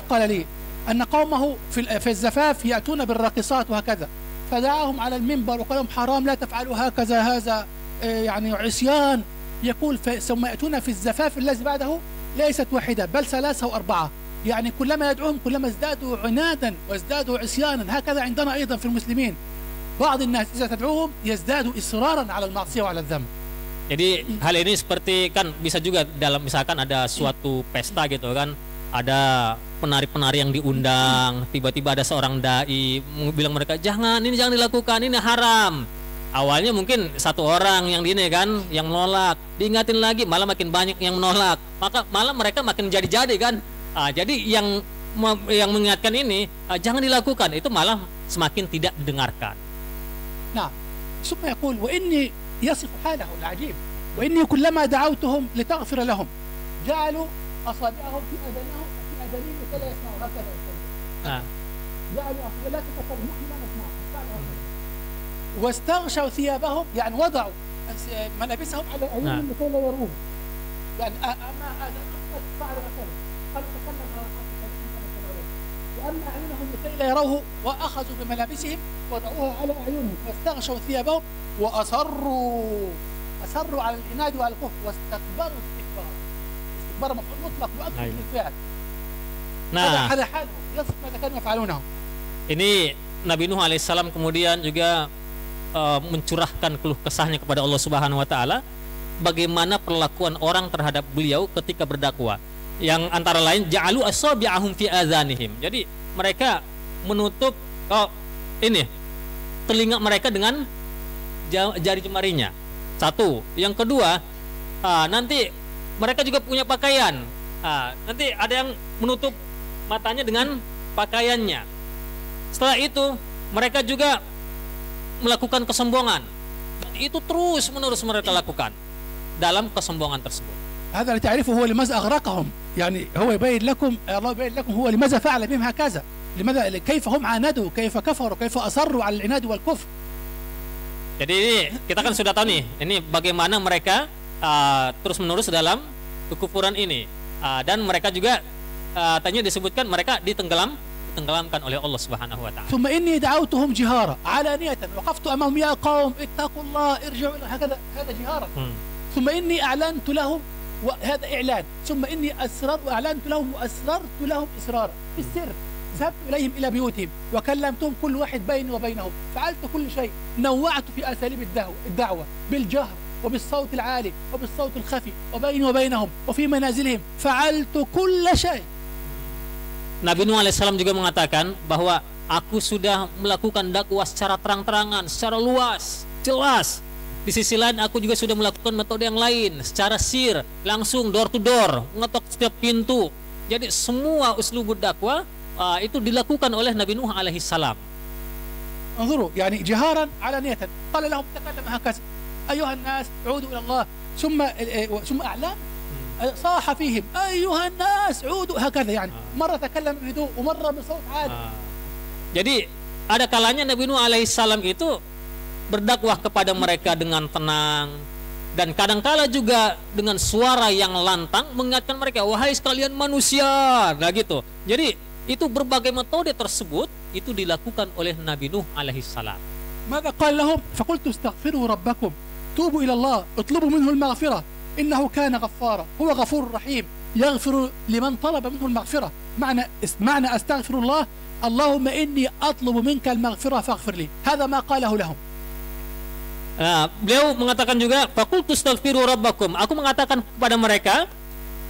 قال لي أن قومه في الزفاف يأتون بالراقصات وهكذا، فدعاهم على المنبر وقال لهم حرام لا تفعلوا هكذا، هذا يعني عصيان. يقول ثم يأتون في الزفاف الذي بعده ليست واحدة بل ثلاثة وأربعة، يعني كلما يدعوهم كلما ازدادوا عنادا وازدادوا عصيانا. هكذا عندنا أيضا في المسلمين بعض الناس إذا تدعوهم يزدادوا إصرارا على المعصية وعلى الذنب. Jadi hal ini seperti kan bisa juga dalam misalkan ada suatu pesta gitu kan, ada penari-penari yang diundang, tiba-tiba ada seorang dai bilang mereka jangan dilakukan, ini haram. Awalnya mungkin satu orang yang ini kan yang menolak, diingatin lagi malah makin banyak yang menolak, maka malah mereka makin jadi kan. Jadi yang mengingatkan ini jangan dilakukan, itu malah semakin tidak didengarkan. Nah, ثم يقول وإني يصف حاله العجيب وإني كلما دعوتهم لتغفر لهم جعلوا أصابعهم في أذانهم فلا يسمعوا هكذا. جعلوا لا تتكلموا لا نسمع. واستغشوا ثيابهم، يعني وضعوا ملابسهم على أعينهم لكي لا يروه. يعني أما آذانهم فعل هكذا، قال تكلم وأما أعينهم لكي لا يروه، وأخذوا بملابسهم وضعوها على أعينهم واستغشوا ثيابهم وأصروا على العناد وعلى الكفر واستكبروا استكبار مفعول مطلق وأكثر من الفعل. هذا حالهم يصف ماذا كانوا يفعلونه. Ini Nabi Nuh alaihissalam kemudian juga mencurahkan keluh kesahnya kepada Allah Subhanahu wa taala, bagaimana perlakuan orang terhadap beliau ketika berdakwah, yang antara lain ja'alu asabi'ahum fi azanihim. Jadi mereka menutup telinga mereka dengan jari jemarinya. Satu, yang kedua, nanti mereka juga punya pakaian. Nanti ada yang menutup matanya dengan pakaiannya. Setelah itu mereka juga melakukan kesombongan, dan itu terus menerus mereka lakukan dalam kesombongan tersebut. هذا اللي تعرفه هو لماذا أغرقهم، يعني هو يبين لكم، الله يبين لكم هو لماذا فعل بهم هكذا، لماذا كيف هم عاندوا، كيف كفروا، كيف أصروا على العناد والكفر. Jadi ini kita kan sudah tahu nih, ini bagaimana mereka terus menerus dalam kekufuran ini, dan mereka juga tanya disebutkan mereka ditenggelamkan oleh Allah Subhanahu wa taala. ثم إني دعوتهم جهارا علانية وقفت أمامهم يا قوم اتقوا الله ارجعوا إلى هكذا، هذا جهارا. ثم إني أعلنت لهم وهذا إعلان ثم إني أعلنت لهم وأسررت لهم إسرارا في السر ذهبت إليهم إلى بيوتهم وكلمتهم كل واحد بيني وبينهم فعلت كل شيء نوعت في أساليب الدعوة بالجهر وبالصوت العالي وبالصوت الخفي وبيني وبينهم وفي منازلهم فعلت كل شيء. Nabi Nuh alaihissalam juga mengatakan bahwa aku sudah melakukan dakwah secara terang-terangan, secara luas, jelas. Di sisi lain aku juga sudah melakukan metode yang lain, secara sir, langsung door to door, mengetok setiap pintu. Jadi semua uslubud dakwah itu dilakukan oleh Nabi Nuh alaihissalam. انظروا يعني جهارا علانية قال لهم تكلم هكذا أيها الناس عودوا إلى الله ثم أعلام صاح فيهم أيها الناس عودوا هكذا يعني مرة تكلم بهدوء ومرة بصوت عالي. Jadi ada kalanya Nabi Nuh alaihissalam itu berdakwah kepada mereka dengan tenang dan kadangkala juga dengan suara yang lantang mengingatkan mereka, wahai sekalian manusia, nah gitu. Jadi itu berbagai metode tersebut itu dilakukan oleh Nabi Nuh alaihissalam. ماذا قال لهم؟ فقلت استغفروا ربكم توبوا إلى الله اطلبوا منه المغفرة إنه كان غفارا هو غفور رحيم يغفر لمن طلب منه المغفرة. معنى أستغفر الله اللهم إني أطلب منك المغفرة فاغفر لي. هذا ما قاله لهم. Beliau mengatakan juga faqultu astaghfiru rabbakum, aku mengatakan kepada mereka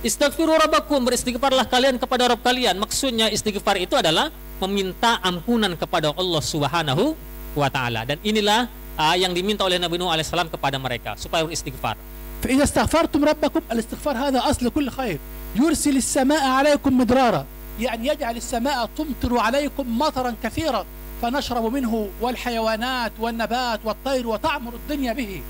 istaghfiru rabbakum, beristighfarlah kalian kepada Rabb kalian. Maksudnya istighfar itu adalah meminta ampunan kepada Allah Subhanahu wa taala, dan inilah yang diminta oleh Nabi Nuh alaihissalam kepada mereka supaya beristighfar. فإذا استغفرتم ربكم الاستغفار هذا أصل كل خير يرسل السماء عليكم مدرارا يعني يجعل السماء تمطر عليكم مطرا كثيرا فنشرب منه والحيوانات والنبات والطير وتعمر الدنيا به.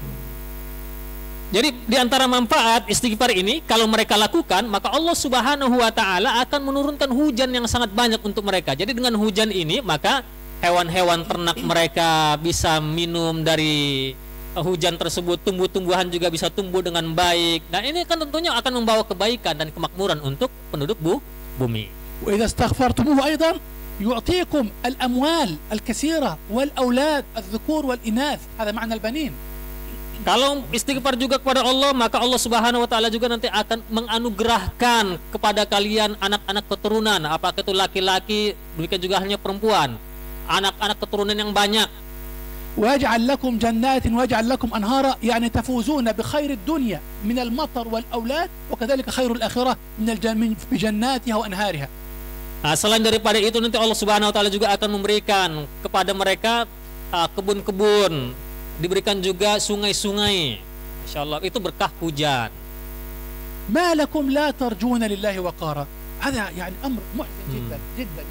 Jadi di antara manfaat istighfar ini kalau mereka lakukan maka Allah Subhanahu wa taala akan menurunkan hujan yang sangat banyak untuk mereka. Jadi dengan hujan ini maka hewan-hewan ternak mereka bisa minum dari hujan tersebut, tumbuh-tumbuhan juga bisa tumbuh dengan baik. Nah, ini kan tentunya akan membawa kebaikan dan kemakmuran untuk penduduk bumi. وإذا استغفرتموه أيضا يعطيكم الأموال الكثيرة والأولاد الذكور والإناث. هذا معنى البنين. Kalau istighfar juga kepada Allah, maka Allah Subhanahu wa taala juga nanti akan menganugerahkan kepada kalian anak-anak keturunan, apakah itu laki-laki, demikian juga halnya perempuan, anak-anak keturunan yang banyak. ويجعل لكم جنات ويجعل لكم أنهارا يعني تفوزون بخير الدنيا من المطر والأولاد وكذلك خير الآخرة بجناتها وأنهارها. Selain daripada itu nanti Allah Subhanahu wa taala juga akan memberikan kepada mereka kebun-kebun, diberikan juga sungai-sungai. Masyaallah, itu berkah hujan. ما لكم لا ترجون لله وقارا. هذا يعني أمر محزن جدا جدا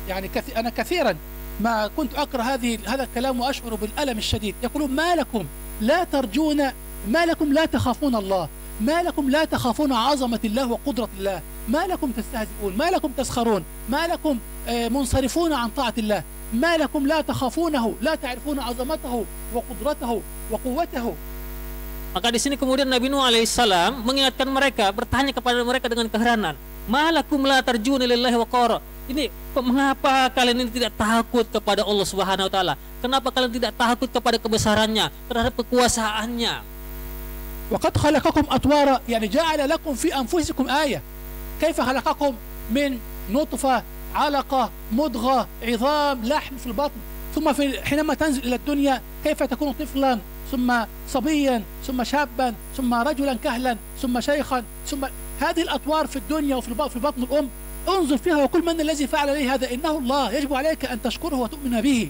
يعني أنا كثيرا ما كنت أقرأ هذا الكلام وأشعر بالألم الشديد. يقولون ما لكم لا ترجون، ما لكم لا تخافون الله، ما لكم لا تخافون عظمة الله وقدرة الله، ما لكم تستهزئون، ما لكم تسخرون، ما لكم منصرفون عن طاعة الله، ما لكم لا تخافونه، لا تعرفون عظمته وقدرته وقوته. Maka di sini kemudian Nabi Nuh alaihissalam mengingatkan mereka, bertanya kepada mereka dengan keheranan, malakum la tarjuna lillahi waqara. Ini mengapa kalian ini tidak takut kepada Allah Subhanahu wa taala? Kenapa kalian tidak takut kepada kebesarannya, terhadap kekuasaannya? وقد خلقكم أطوارا يعني جعل لكم في أنفسكم آية. كيف خلقكم من نطفة علقة مضغة عظام لحم في البطن ثم حينما تنزل إلى الدنيا كيف تكون طفلا ثم صبيا ثم شابا ثم رجلا كهلا ثم شيخا ثم هذه الأطوار في الدنيا وفي بطن الأم انظر فيها وكل من الذي فعل لي هذا إنه الله يجب عليك أن تشكره وتؤمن به.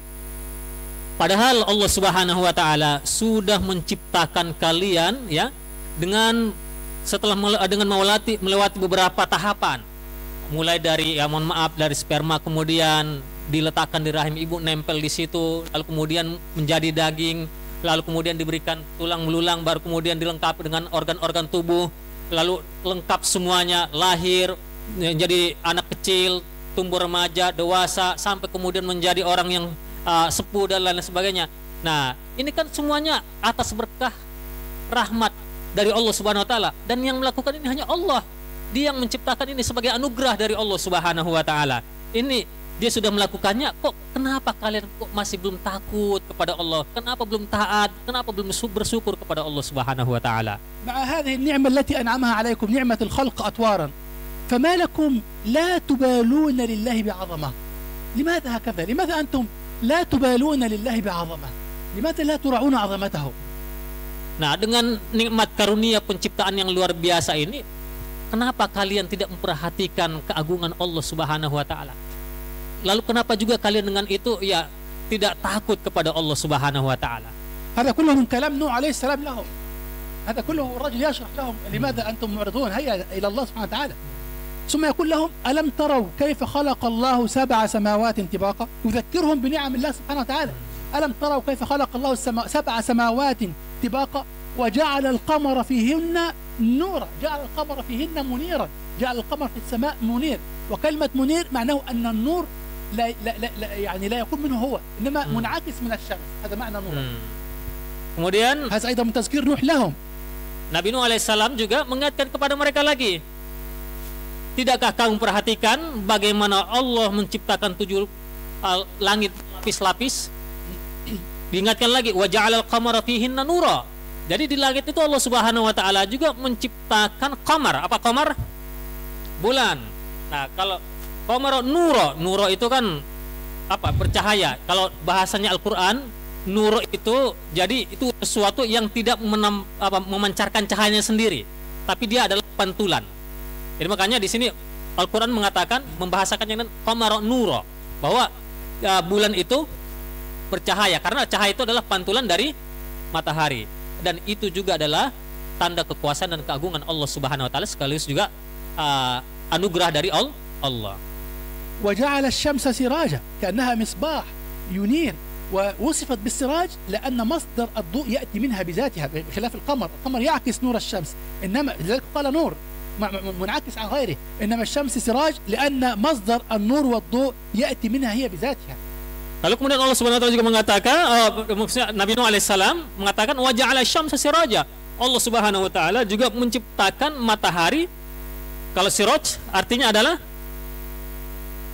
Padahal Allah Subhanahu wa taala sudah menciptakan kalian ya dengan melewati beberapa tahapan. Mulai dari mohon maaf dari sperma, kemudian diletakkan di rahim ibu, nempel di situ, lalu kemudian menjadi daging, lalu kemudian diberikan tulang belulang, baru kemudian dilengkapi dengan organ-organ tubuh, lalu lengkap semuanya, lahir menjadi anak kecil, tumbuh remaja, dewasa, sampai kemudian menjadi orang yang sepuh dan lain sebagainya. Nah, ini kan semuanya atas berkah rahmat dari Allah Subhanahu wa taala, dan yang melakukan ini hanya Allah. Dia yang menciptakan ini sebagai anugerah dari Allah Subhanahu wa taala. Ini dia sudah melakukannya, kok kenapa kalian kok masih belum takut kepada Allah? Kenapa belum taat? Kenapa belum bersyukur kepada Allah Subhanahu wa taala? مع هذه النعمة التي أنعمها عليكم نعمة الخلق أطوارا فما لكم لا تبالون لله بعظمة. لماذا هكذا؟ لماذا أنتم لا تبالون لله بعظمة؟ لماذا لا تراعون عظمته؟ Nah, dengan nikmat karunia penciptaan yang luar biasa ini, kenapa kalian tidak memperhatikan keagungan Allah Subhanahu wa taala? Lalu kenapa juga kalian dengan itu ya tidak takut kepada Allah Subhanahu wa taala? هذا كله من كلام نوح عليه السلام لهم. هذا كله الرجل يشرح لهم لماذا أنتم معرضون هيا إلى الله سبحانه وتعالى. ثم يقول لهم ألم تروا كيف خلق الله 7 سماوات طباقا؟ يذكرهم بنعم الله سبحانه وتعالى. ألم تروا كيف خلق الله 7 سماوات طباقا وجعل القمر فيهن نورا، جعل القمر فيهن منيرا، جعل القمر في السماء منير. وكلمة منير معناه أن النور يعني لا يكون منه هو، إنما منعكس من الشمس. هذا معنى نور. Kemudian هذا أيضا من تذكير نوح لهم. Nabi Nuh alaihissalam juga mengingatkan kepada mereka lagi. Tidakkah kamu perhatikan bagaimana Allah menciptakan 7 langit lapis-lapis? Diingatkan lagi, wa ja'alal qamara fihinna nura. Jadi di langit itu Allah Subhanahu wa taala juga menciptakan qamar. Apa qamar? Bulan. Nah, kalau qamar nuro itu kan apa? Bercahaya. Kalau bahasanya Al-Qur'an, nuro itu jadi itu sesuatu yang tidak memancarkan cahayanya sendiri, tapi dia adalah pantulan. Jadi makanya di sini Al-Qur'an mengatakan, membahasakannya dengan qamar nuro, bahwa bulan itu bercahaya karena cahaya itu adalah pantulan dari matahari, dan itu juga adalah tanda kekuasaan dan keagungan Allah Subhanahu wa taala, sekaligus juga anugerah dari Allah. وجعل الشمس سراجا كأنها مصباح ينير، ووصفت بالسراج لأن مصدر الضوء يأتي منها بذاتها بخلاف القمر. القمر يعكس نور الشمس، إنما لذلك قال نور منعكس عن غيره، إنما الشمس سراج لأن مصدر النور والضوء يأتي منها هي بذاتها. Lalu kemudian Allah Subhanahu wa taala juga mengatakan, maksudnya Nabi Nuh alaihissalam mengatakan wa ja'ala syamsa siraja. Allah Subhanahu wa taala juga menciptakan matahari. Kalau siraj artinya adalah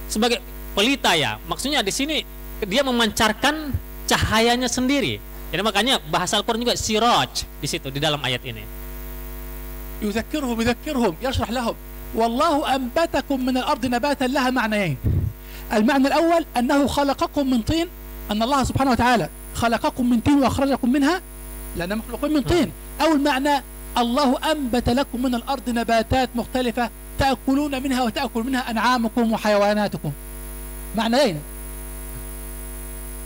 sebagai pelita ya. Maksudnya di sini dia memancarkan cahayanya sendiri. Jadi makanya bahasa Al-Qur'an juga siraj di situ di dalam ayat ini. يذكرهم يشرح لهم والله أنبتكم من الأرض نباتا لها معنيين. المعنى الأول أنه خلقكم من طين، أن الله سبحانه وتعالى خلقكم من طين وأخرجكم منها لأن مخلوقين من طين. أول معنى الله أنبت لكم من الأرض نباتات مختلفة تأكلون منها وتأكل منها أنعامكم وحيواناتكم. معنيين.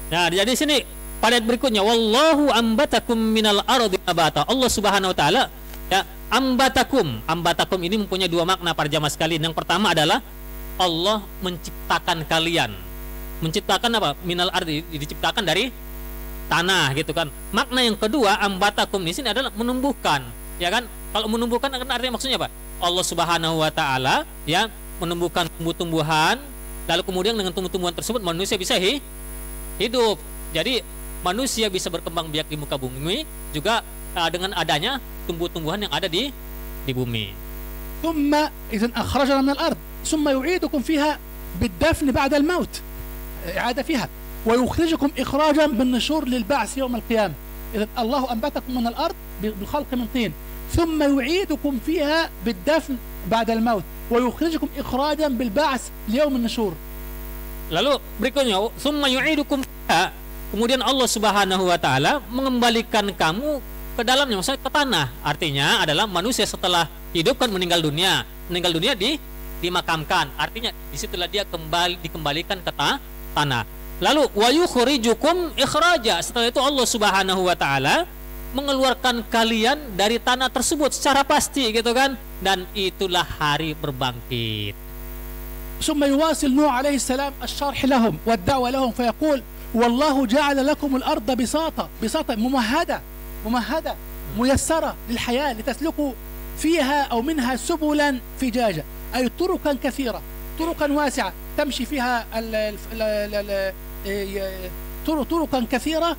Nah, jadi sini pada ayat berikutnya wallahu ambatakum minal ardi nabata. Allah Subhanahu wa taala ya ambatakum ini mempunyai 2 makna para jamaah sekalian. Yang pertama adalah Allah menciptakan kalian. Menciptakan apa? Minal ardi, diciptakan dari tanah gitu kan. Makna yang kedua ambatakum di sini adalah menumbuhkan, ya kan? Kalau menumbuhkan artinya maksudnya apa? Allah Subhanahu wa taala ya menumbuhkan tumbuh-tumbuhan, lalu kemudian dengan tumbuh-tumbuhan tersebut manusia bisa hidup. Jadi manusia bisa berkembang biak di muka bumi juga dengan adanya tumbuh-tumbuhan yang ada di bumi. ثم إذا أخرجنا من الأرض ثم يعيدكم فيها بالدفن بعد الموت، إعادة فيها، ويخرجكم إخراجا بالنشور للبعث يوم القيامة. إذا الله أنبتكم من الأرض بالخلق من طين ثم يعيدكم فيها بالدفن بعد الموت ويخرجكم إخراجا بالبعث ليوم النشور. Lalu berikutnya summa yu'idukum fiha, kemudian Allah Subhanahu wa taala mengembalikan kamu ke dalamnya, maksudnya ke tanah. Artinya adalah manusia setelah hidup kan meninggal dunia dimakamkan. Artinya disitulah dia dikembalikan ke tanah. Lalu wa yukhrijukum ikhraja, setelah itu Allah Subhanahu wa taala mengeluarkan kalian dari tanah tersebut secara pasti gitu kan, dan itulah hari berbangkit. ثم يواصل نوح عليه السلام الشرح لهم والدعوة لهم فيقول والله جعل لكم الأرض بساطة ممهدة ميسرة للحياة لتسلكوا فيها أو منها سبلا فجاجة، أي طرقا كثيرة، طرقا واسعة تمشي فيها طرقا كثيرة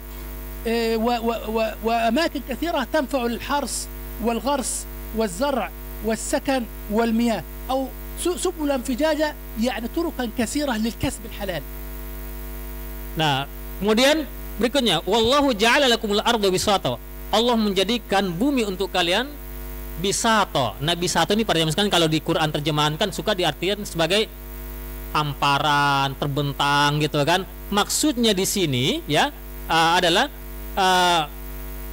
وأماكن كثيرة تنفع للحرث والغرس والزرع والسكن والمياه، أو سبلا فجاجة يعني طرقا كثيرة للكسب الحلال. Nah, kemudian berikutnya, wallahu ja'ala lakumul arda bisata. Allah menjadikan bumi untuk kalian bisato. Nah, bisato ini pada zaman sekarang kalau di Quran terjemahan kan suka diartikan sebagai hamparan, terbentang gitu kan. Maksudnya di sini ya adalah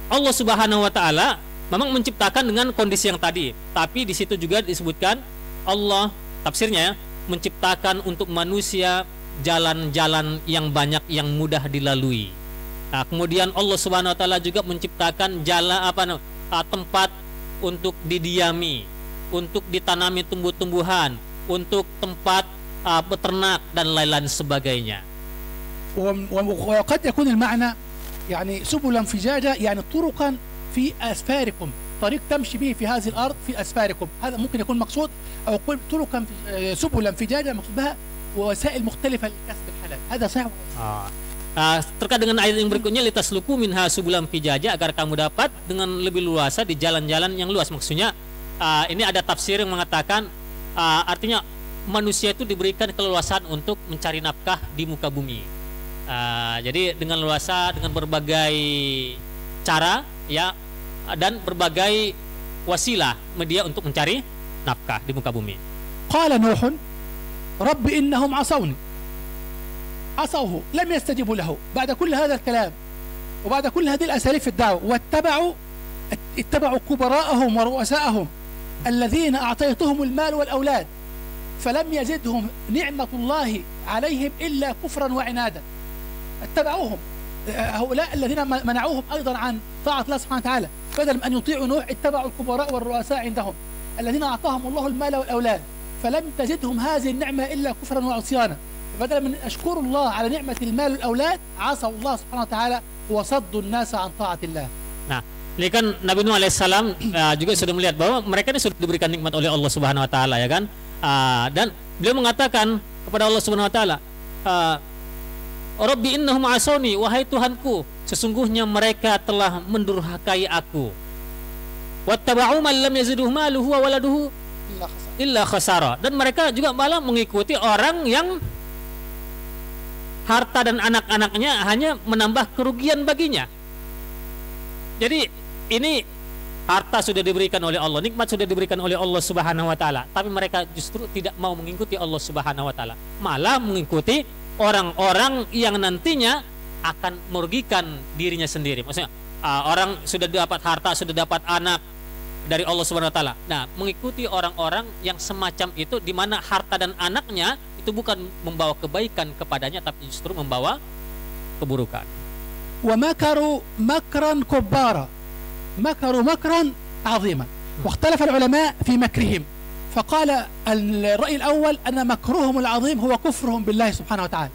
Allah Subhanahu wa taala memang menciptakan dengan kondisi yang tadi, tapi di situ juga disebutkan Allah tafsirnya ya, menciptakan untuk manusia jalan-jalan yang banyak yang mudah dilalui. Nah, kemudian Allah Subhanahu wa taala juga menciptakan tempat untuk didiami, untuk ditanami tumbuh-tumbuhan, untuk tempat beternak dan lain-lain sebagainya. وقد يكون المعنى يعني سبلا فجاجة يعني طرقا في أسفاركم، طريق تمشي به في هذه الأرض في أسفاركم، هذا ممكن يكون مقصود، أو طرقا سبلا فجاجة مقصود بها ووسائل مختلفة لكسب الحلال. هذا صحيح. Terkait dengan ayat yang berikutnya, litasluku minha subulan fijaja, agar kamu dapat dengan lebih luasa di jalan-jalan yang luas. Maksudnya ini ada tafsir yang mengatakan artinya manusia itu diberikan keleluasaan untuk mencari nafkah di muka bumi. Jadi dengan luasa, dengan berbagai cara ya dan berbagai wasilah media untuk mencari nafkah di muka bumi. Qala Nuh, Rabbi innahum asawni, عصوه لم يستجيبوا له بعد كل هذا الكلام وبعد كل هذه الأساليب في الدعوة، اتبعوا كبراءهم ورؤساءهم الذين أعطيتهم المال والأولاد فلم يزدهم نعمة الله عليهم إلا كفرا وعنادا. اتبعوهم هؤلاء الذين منعوهم أيضا عن طاعة الله سبحانه وتعالى، بدل من أن يطيعوا نوح اتبعوا الكبراء والرؤساء عندهم الذين أعطاهم الله المال والأولاد فلم تزدهم هذه النعمة إلا كفرا وعصيانا. بدل من أشكر الله على نعمة المال والأولاد عصوا الله سبحانه وتعالى وصدوا الناس عن طاعة الله. Nah, ini kan Nabi Nuh alaihissalam juga sudah melihat bahwa mereka ini sudah diberikan nikmat oleh Allah Subhanahu wa taala ya kan. Dan beliau mengatakan kepada Allah Subhanahu wa taala, Rabbi innahum asawni, wahai Tuhanku, sesungguhnya mereka telah mendurhakai aku. Wattaba'u man lam yazidhu maluhu wa waladuhu illa khasara. Dan mereka juga malah mengikuti orang yang harta dan anak-anaknya hanya menambah kerugian baginya. Jadi ini harta sudah diberikan oleh Allah, nikmat sudah diberikan oleh Allah Subhanahu wa taala, tapi mereka justru tidak mau mengikuti Allah Subhanahu wa taala, malah mengikuti orang-orang yang nantinya akan merugikan dirinya sendiri. Maksudnya orang sudah dapat harta, sudah dapat anak dari Allah Subhanahu wa taala. Nah, mengikuti orang-orang yang semacam itu di mana harta dan anaknya itu bukan membawa kebaikan kepadanya tapi justru membawa keburukan. Wa makaru makran kubbara, makaru makran عظيما واختلف العلماء في مكرهم فقال الرأي الأول أن مكرهم العظيم هو كفرهم بالله سبحانه وتعالى.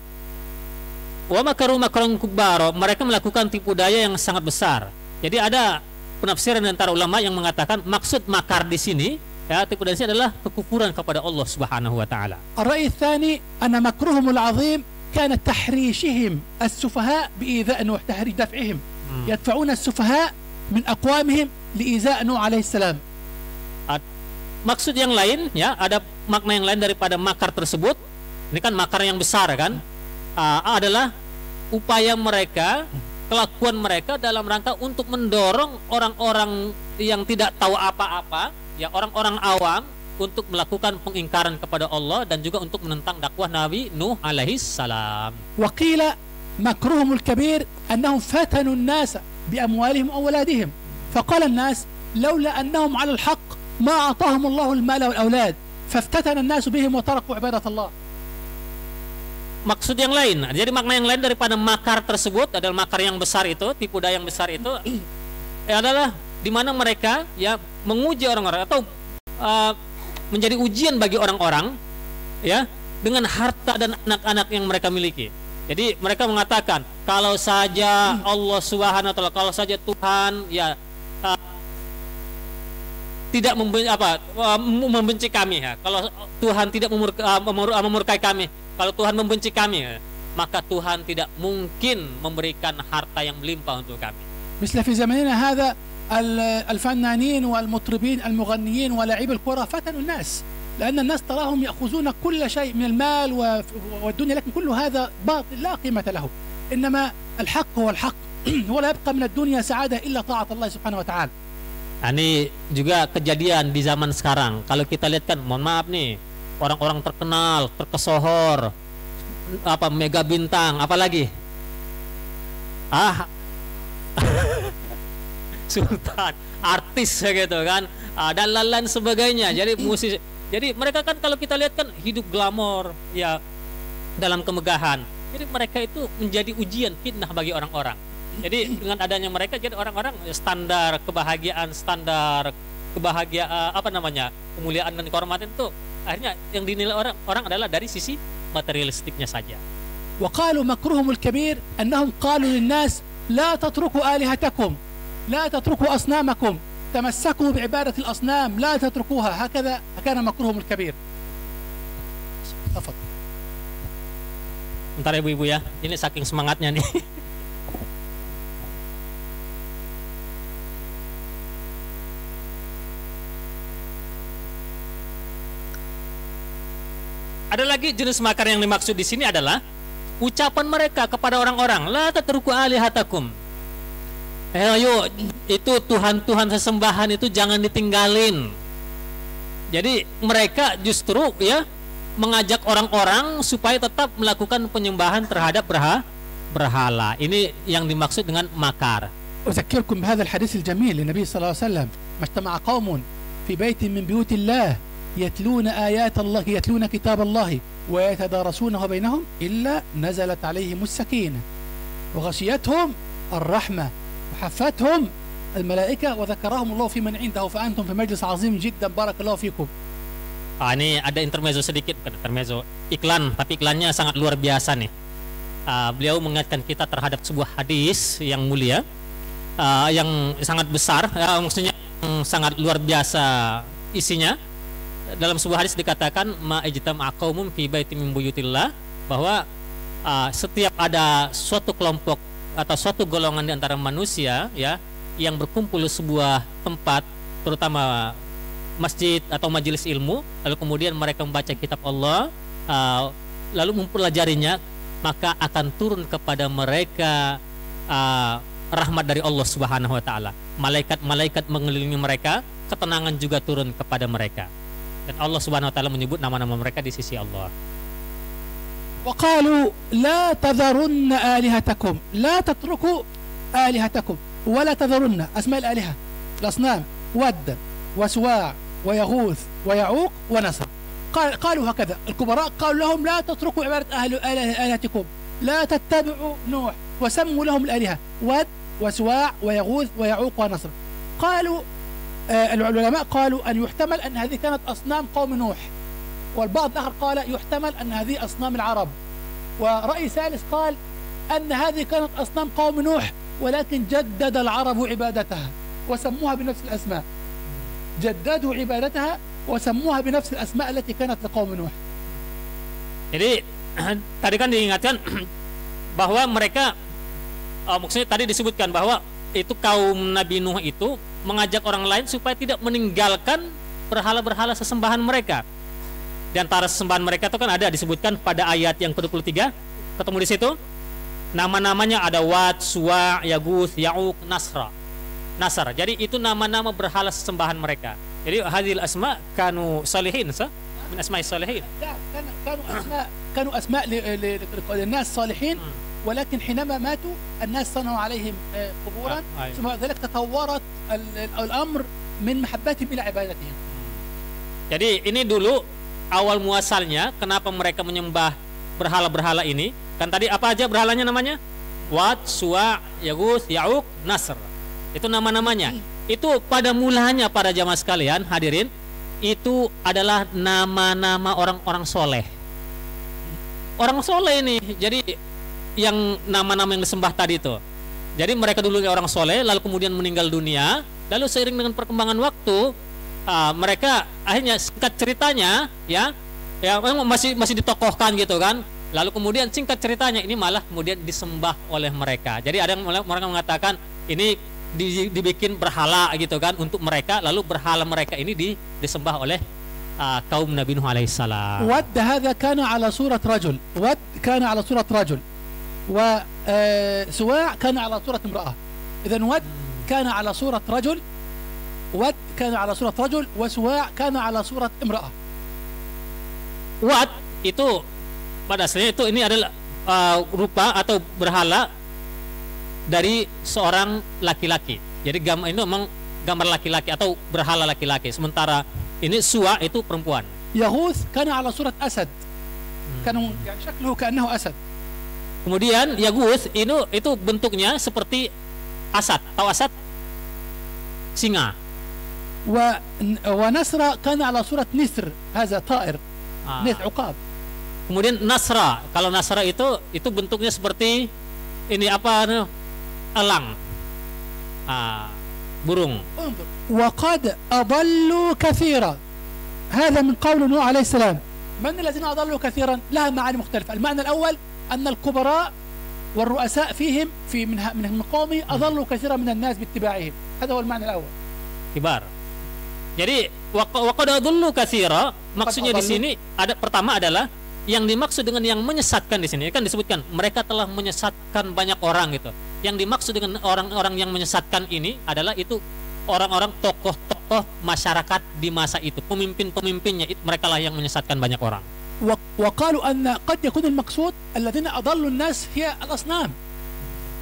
Wa makaru makran kubbara, mereka melakukan tipu daya yang sangat besar. Jadi ada penafsiran antara ulama yang mengatakan maksud makar di sini ya tipu daya adalah kekufuran kepada Allah Subhanahu wa taala. الرأي الثاني أن مكرهم العظيم كان تحريشهم السفهاء بإيذاء نوح، تحريش دفعهم يدفعون السفهاء من أقوامهم لإيذاء نوح عليه السلام. Maksud yang lain ya, ada makna yang lain daripada makar tersebut. Ini kan makar yang besar kan, adalah upaya mereka, kelakuan mereka dalam rangka untuk mendorong orang-orang yang tidak tahu apa-apa ya, orang-orang awam untuk melakukan pengingkaran kepada Allah dan juga untuk menentang dakwah Nabi Nuh alaihi salam. Wa qila makruhum al-kabir annahum fatanu an-nas bi amwalihim wa awladihim. Faqala an-nas laula annahum 'ala al-haqq ma atahum Allah al-mala wal awlad faftatana an-nas bihim wa taraku ibadat Allah. Maksud yang lain, jadi makna yang lain daripada makar tersebut adalah makar yang besar itu, tipu daya yang besar itu adalah di mana mereka ya menguji orang-orang atau menjadi ujian bagi orang-orang ya dengan harta dan anak-anak yang mereka miliki. Jadi mereka mengatakan kalau saja Allah Subhanahu wa taala, kalau saja Tuhan ya tidak membenci kami ya. Kalau Tuhan tidak memurkai kami, kalau Tuhan membenci kami, maka Tuhan tidak mungkin memberikan harta yang melimpah untuk kami. مثل في زماننا هذا الفنانين والمطربين المغنيين ولاعبي الكرة فتنوا الناس لأن الناس تراهم يأخذون كل شيء من المال والدنيا، لكن كل هذا باطل لا قيمة له. إنما الحق هو الحق ولا يبقى من الدنيا سعادة إلا طاعة الله سبحانه وتعالى. Ini juga kejadian di zaman sekarang. Kalau kita lihat kan, mohon maaf nih, orang-orang terkenal, terkesohor, apa mega bintang, apalagi sultan, artis gitu kan, dan lain-lain sebagainya. Jadi musisi. Jadi mereka kan kalau kita lihat kan hidup glamor ya dalam kemegahan. Jadi mereka itu menjadi ujian, fitnah bagi orang-orang. Jadi dengan adanya mereka, jadi orang-orang standar kebahagiaan, kemuliaan dan kehormatan itu akhirnya yang dinilai orang adalah dari sisi materialistiknya saja. وقالوا مكرهم الكبير أنهم قالوا للناس لا تتركوا آلهتكم، لا تتركوا أصنامكم، تمسكوا بعبادة الأصنام، لا تتركوها. هكذا كان مكرهم الكبير. تفضل. Bentar ibu-ibu ya, ini saking semangatnya nih. Ada lagi jenis makar yang dimaksud di sini adalah ucapan mereka kepada orang-orang, la tatruku alihatakum. Ayo, itu Tuhan-Tuhan sesembahan itu jangan ditinggalin. Jadi mereka justru ya mengajak orang-orang supaya tetap melakukan penyembahan terhadap berhala. Ini yang dimaksud dengan makar. أذكركم بهذا الحديث الجميل للنبي صلى الله عليه وسلم: ما اجتمع قوم في بيت من بيوت الله يتلون آيات الله، يتلون كتاب الله ويتدارسونه بينهم إلا نزلت عليهم السكينة وغشيتهم الرحمة وحفتهم الملائكة وذكرهم الله في من عنده فأنتم في مجلس عظيم جدا بارك الله فيكم. Ini ada intermezzo sedikit, bukan intermezzo, iklan, tapi iklannya sangat luar biasa nih. Beliau mengingatkan kita terhadap sebuah hadis yang mulia, yang sangat besar, maksudnya yang sangat luar biasa isinya. Dalam sebuah hadis dikatakan ma ijtama'a qaumum fi baitin min buyutillah, bahwa setiap ada suatu kelompok atau suatu golongan di antara manusia ya yang berkumpul di sebuah tempat, terutama masjid atau majelis ilmu, lalu kemudian mereka membaca kitab Allah, lalu mempelajarinya, maka akan turun kepada mereka rahmat dari Allah Subhanahu wa taala. Malaikat-malaikat mengelilingi mereka, ketenangan juga turun kepada mereka. Dan Allah Subhanahu wa taala menyebut nama-nama mereka di sisi Allah. وقالوا لا تذرن آلهتكم، لا تتركوا آلهتكم ولا تذرن أسماء الآلهة، الأصنام ود وسواع ويغوث ويعوق ونسر. قالوا هكذا الكبراء، قالوا لهم لا تتركوا عبادة آلهتكم، لا تتبعوا نوح وسموا لهم الآلهة ود وسواع ويغوث ويعوق ونسر. قالوا العلماء قالوا أن يحتمل أن هذه كانت أصنام قوم نوح، والبعض الآخر قال يحتمل أن هذه أصنام العرب، ورأي ثالث قال أن هذه كانت أصنام قوم نوح ولكن جدد العرب عبادتها وسموها بنفس الأسماء، جددوا عبادتها وسموها بنفس الأسماء التي كانت لقوم نوح. Jadi tadi kan diingatkan bahwa mereka, maksudnya tadi disebutkan bahwa itu kaum Nabi Nuh itu mengajak orang lain supaya tidak meninggalkan berhala-berhala sesembahan mereka. Di antara sesembahan mereka itu kan ada disebutkan pada ayat yang ke-23, ketemu di situ nama-namanya ada Wad, Suwa, Yaguth, Ya'uq, Nasr. Jadi itu nama-nama berhala sesembahan mereka. Jadi hadhil asma kanu salihin, min asma'i salihin. كانوا أسماء للناس صالحين، ولكن حينما ماتوا الناس صنعوا عليهم قبورا، ثم ذلك تطورت الأمر من محبتهم إلى عبادتهم. Jadi ini dulu awal muasalnya kenapa mereka menyembah berhala-berhala ini. Kan tadi apa aja berhalanya namanya? Wad, Suwa, Yaguth, Ya'uq, Nasr. Itu nama-namanya. Itu pada mulanya para jamaah sekalian hadirin, itu adalah nama-nama orang-orang soleh. Orang soleh ini, jadi yang nama-nama yang disembah tadi itu. Jadi mereka dulu orang soleh, lalu kemudian meninggal dunia, lalu seiring dengan perkembangan waktu, mereka akhirnya singkat ceritanya, ya masih ditokohkan gitu kan. Lalu kemudian singkat ceritanya ini malah kemudian disembah oleh mereka. Jadi ada yang mereka mengatakan ini dibikin berhala gitu kan untuk mereka, lalu berhala mereka ini disembah oleh kaum Nabi Nuh alaihissalam. ود هذا كان على صورة رجل، ود كان على صورة رجل، وسواع كان على صورة امرأة. إذن ود كان على صورة رجل، ود كان على صورة رجل، وسواع كان على صورة امرأة. Wat itu pada aslinya itu ini adalah rupa atau berhala dari seorang laki-laki. Jadi gambar ini memang gambar laki-laki atau berhala laki-laki. Sementara ini Suwa itu perempuan. يغوث كان على صورة أسد، كان يعني شكله كأنه أسد. Kemudian Yaguth itu bentuknya seperti asad. Tahu asad? Singa. ونسر كان على صورة نسر، هذا طائر، نسر عقاب. Kemudian Nasra, kalau Nasra itu bentuknya seperti ini apa? Elang, burung. انظر وقد أضلوا كثيرا، هذا من قول نوح عليه السلام. من الذين أضلوا كثيرا؟ لها معاني مختلفة. المعنى الأول أن الكبراء والرؤساء فيهم من قومه أضلوا كثيرا من الناس باتباعهم، هذا هو المعنى الأول. Kibar. Jadi waqad adullu katsira, maksudnya di sini ada pertama adalah yang dimaksud dengan yang menyesatkan di sini kan disebutkan mereka telah menyesatkan banyak orang gitu. Yang dimaksud dengan orang-orang yang menyesatkan ini adalah itu orang-orang tokoh-tokoh masyarakat di masa itu, pemimpin-pemimpinnya itu mereka lah yang menyesatkan banyak orang. وقالوا أن قد يكون المقصود الذين أضلوا الناس هي الأصنام.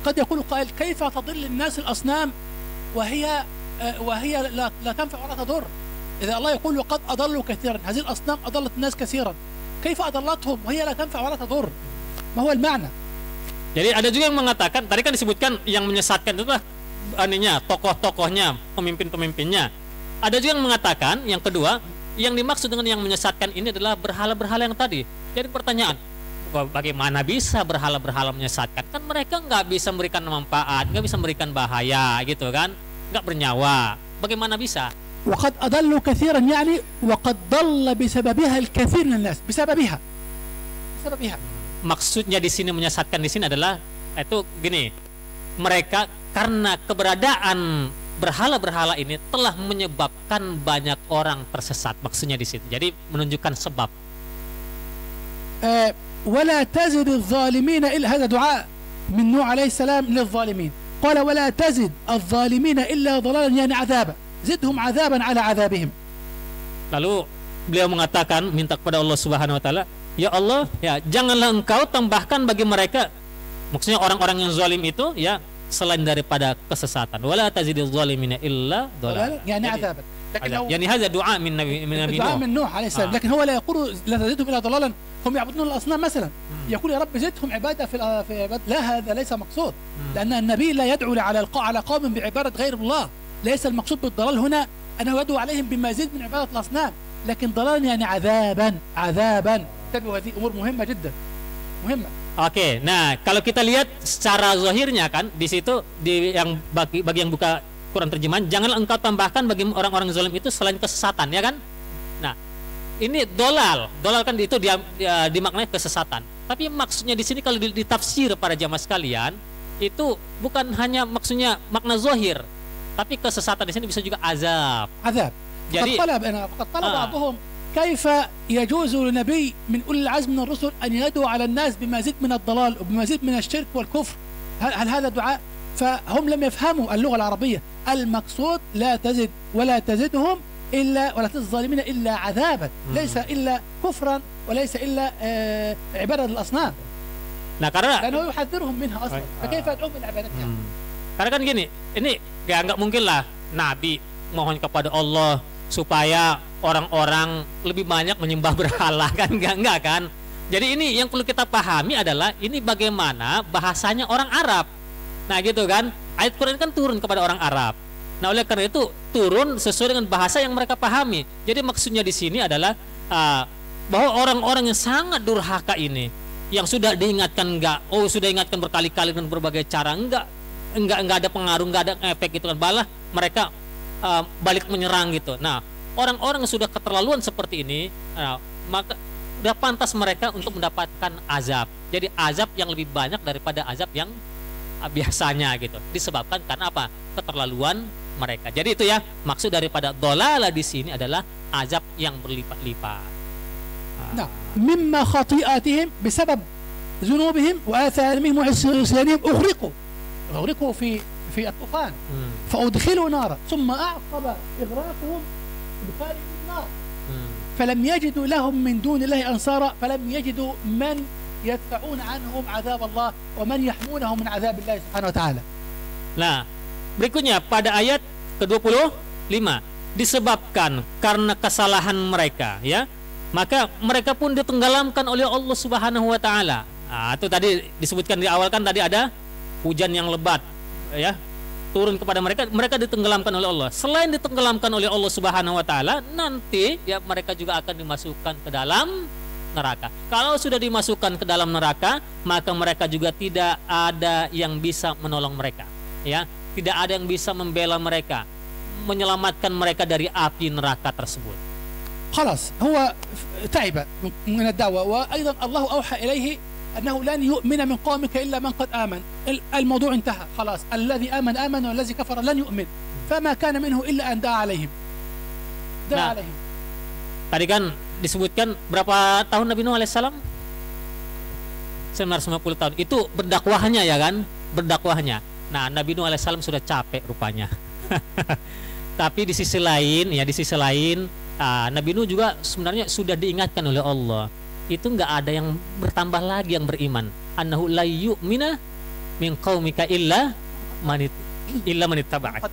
قد يقول قائل كيف تضل الناس الأصنام وهي لا تنفع ولا تضر؟ إذا الله يقول وقد أضلوا كثيرا، هذه الأصنام أضلت الناس كثيرا، كيف أضلتهم وهي لا تنفع ولا تضر؟ ما هو المعنى؟ Jadi ada juga yang mengatakan, tadi kan disebutkan yang menyesatkan itu lah tokoh-tokohnya, pemimpin-pemimpinnya. Ada juga yang mengatakan, yang kedua, yang dimaksud dengan yang menyesatkan ini adalah berhala-berhala yang tadi. Jadi pertanyaan, bagaimana bisa berhala-berhala menyesatkan? Kan mereka nggak bisa memberikan manfaat, nggak bisa memberikan bahaya gitu kan, nggak bernyawa. Bagaimana bisa? وقد أضلوا كثيرا يعني وقد ضل بسببها الكثير من الناس، بسببها. Maksudnya di sini menyesatkan di sini adalah itu gini, mereka karena keberadaan berhala-berhala ini telah menyebabkan banyak orang tersesat. Maksudnya di situ. Jadi menunjukkan sebab. ولا تزد الظالمين إلا، هذا دعاء من نوح عليه السلام للظالمين. قال ولا تزد الظالمين إلا ضلالا يعني عذابا، زدهم عذابا على عذابهم. Lalu beliau mengatakan, minta kepada Allah Subhanahu wa taala, ya Allah, ya janganlah engkau tambahkan bagi mereka, maksudnya orang-orang yang zalim itu ya selain daripada kesesatan. Wala tazidiz zalimina illa dhalala. يعني عذابا. لكن يعني هذا دعاء من نبي دعاء من نوح عليه السلام. لكن هو لا يقول لا تزدهم إلا ضلالا، هم يعبدون الأصنام مثلا. يقول يا رب زدهم عبادة في عبادة. لا، هذا ليس مقصود، لأن النبي لا يدعو على قوم بعبادة غير الله. ليس المقصود بالضلال هنا أنه يدعو عليهم بمزيد من عبادة الأصنام، لكن ضلال يعني عذابا. انتبهوا، هذه أمور مهمة جدا، مهمة. Oke, nah kalau kita lihat secara zahirnya kan di situ yang bagi yang buka Quran terjemahan, janganlah engkau tambahkan bagi orang-orang zalim itu selain kesesatan, ya kan? Nah, ini dolal kan itu dimaknai kesesatan. Tapi maksudnya di sini kalau ditafsir para jamaah sekalian, itu bukan hanya maksudnya makna zahir, tapi kesesatan di sini bisa juga azab. Jadi فقد طلب بعضهم كيف يجوز لنبي من أولي العزم من الرسل أن يدعو على الناس بمزيد من الضلال وبمزيد من الشرك والكفر؟ هل هذا دعاء؟ فهم لم يفهموا اللغة العربية. المقصود لا تزد ولا تزدهم إلا ولا تزد الظالمين إلا عذابا، ليس إلا كفرا وليس إلا عبادة الأصنام. لأنه يحذرهم منها أصلا، فكيف يدعوهم إلى عبادتها؟ Karena kan gini, ini ya nggak mungkin lah Nabi mohon kepada Allah supaya orang-orang lebih banyak menyembah berhala kan, enggak kan. Jadi ini yang perlu kita pahami adalah ini bagaimana bahasanya orang Arab. Nah gitu kan, ayat Quran kan turun kepada orang Arab. Nah oleh karena itu turun sesuai dengan bahasa yang mereka pahami. Jadi maksudnya di sini adalah bahwa orang-orang yang sangat durhaka ini, yang sudah diingatkan sudah ingatkan berkali-kali dengan berbagai cara, enggak ada pengaruh, enggak ada efek gitu kan, malah mereka balik menyerang gitu. Nah orang-orang yang sudah keterlaluan seperti ini, maka sudah pantas mereka untuk mendapatkan azab. Jadi azab yang lebih banyak daripada azab yang biasanya gitu. Disebabkan karena apa? Keterlaluan mereka. Jadi itu ya maksud daripada dolalah di sini adalah azab yang berlipat-lipat. نعم مما خطيئاتهم بسبب ذنوبهم وآثامهم وعصيانهم أغرقوا في الطوفان فأدخلوا نارا ثم أعقب إغراقهم إدخالهم النار فلم يجدوا لهم من دون الله أنصارا فلم يجدوا من يدفعون عنهم عذاب الله ومن يحمونهم من عذاب الله سبحانه وتعالى. Nah, berikutnya pada ayat ke-25 disebabkan karena kesalahan mereka ya, maka mereka pun ditenggelamkan oleh Allah Subhanahu wa taala. Nah, itu tadi disebutkan di awal kan tadi ada hujan yang lebat ya turun kepada mereka, mereka ditenggelamkan oleh Allah. Selain ditenggelamkan oleh Allah Subhanahu wa taala, nanti ya mereka juga akan dimasukkan ke dalam neraka. Kalau sudah dimasukkan ke dalam neraka, maka mereka juga tidak ada yang bisa menolong mereka. Ya, tidak ada yang bisa membela mereka, menyelamatkan mereka dari api neraka tersebut. خلاص هو تعب من الدعوة وأيضا الله أوحى إليه أنه لن يؤمن من قومك إلا من قد آمن. الموضوع انتهى خلاص، الذي آمن آمن والذي كفر لن يؤمن، فما كان منه إلا أن دعا عليهم. عليهم. Tadi kan disebutkan berapa tahun Nabi Nuh alaihissalam? 950 tahun. Itu berdakwahnya ya kan? Berdakwahnya. Nah, Nabi Nuh alaihissalam sudah capek rupanya. Tapi di sisi lain Nabi Nuh juga sebenarnya sudah diingatkan oleh Allah. Itu enggak ada yang bertambah lagi yang beriman. Annahu la yu'mina min qaumika illa man ittaba'ak.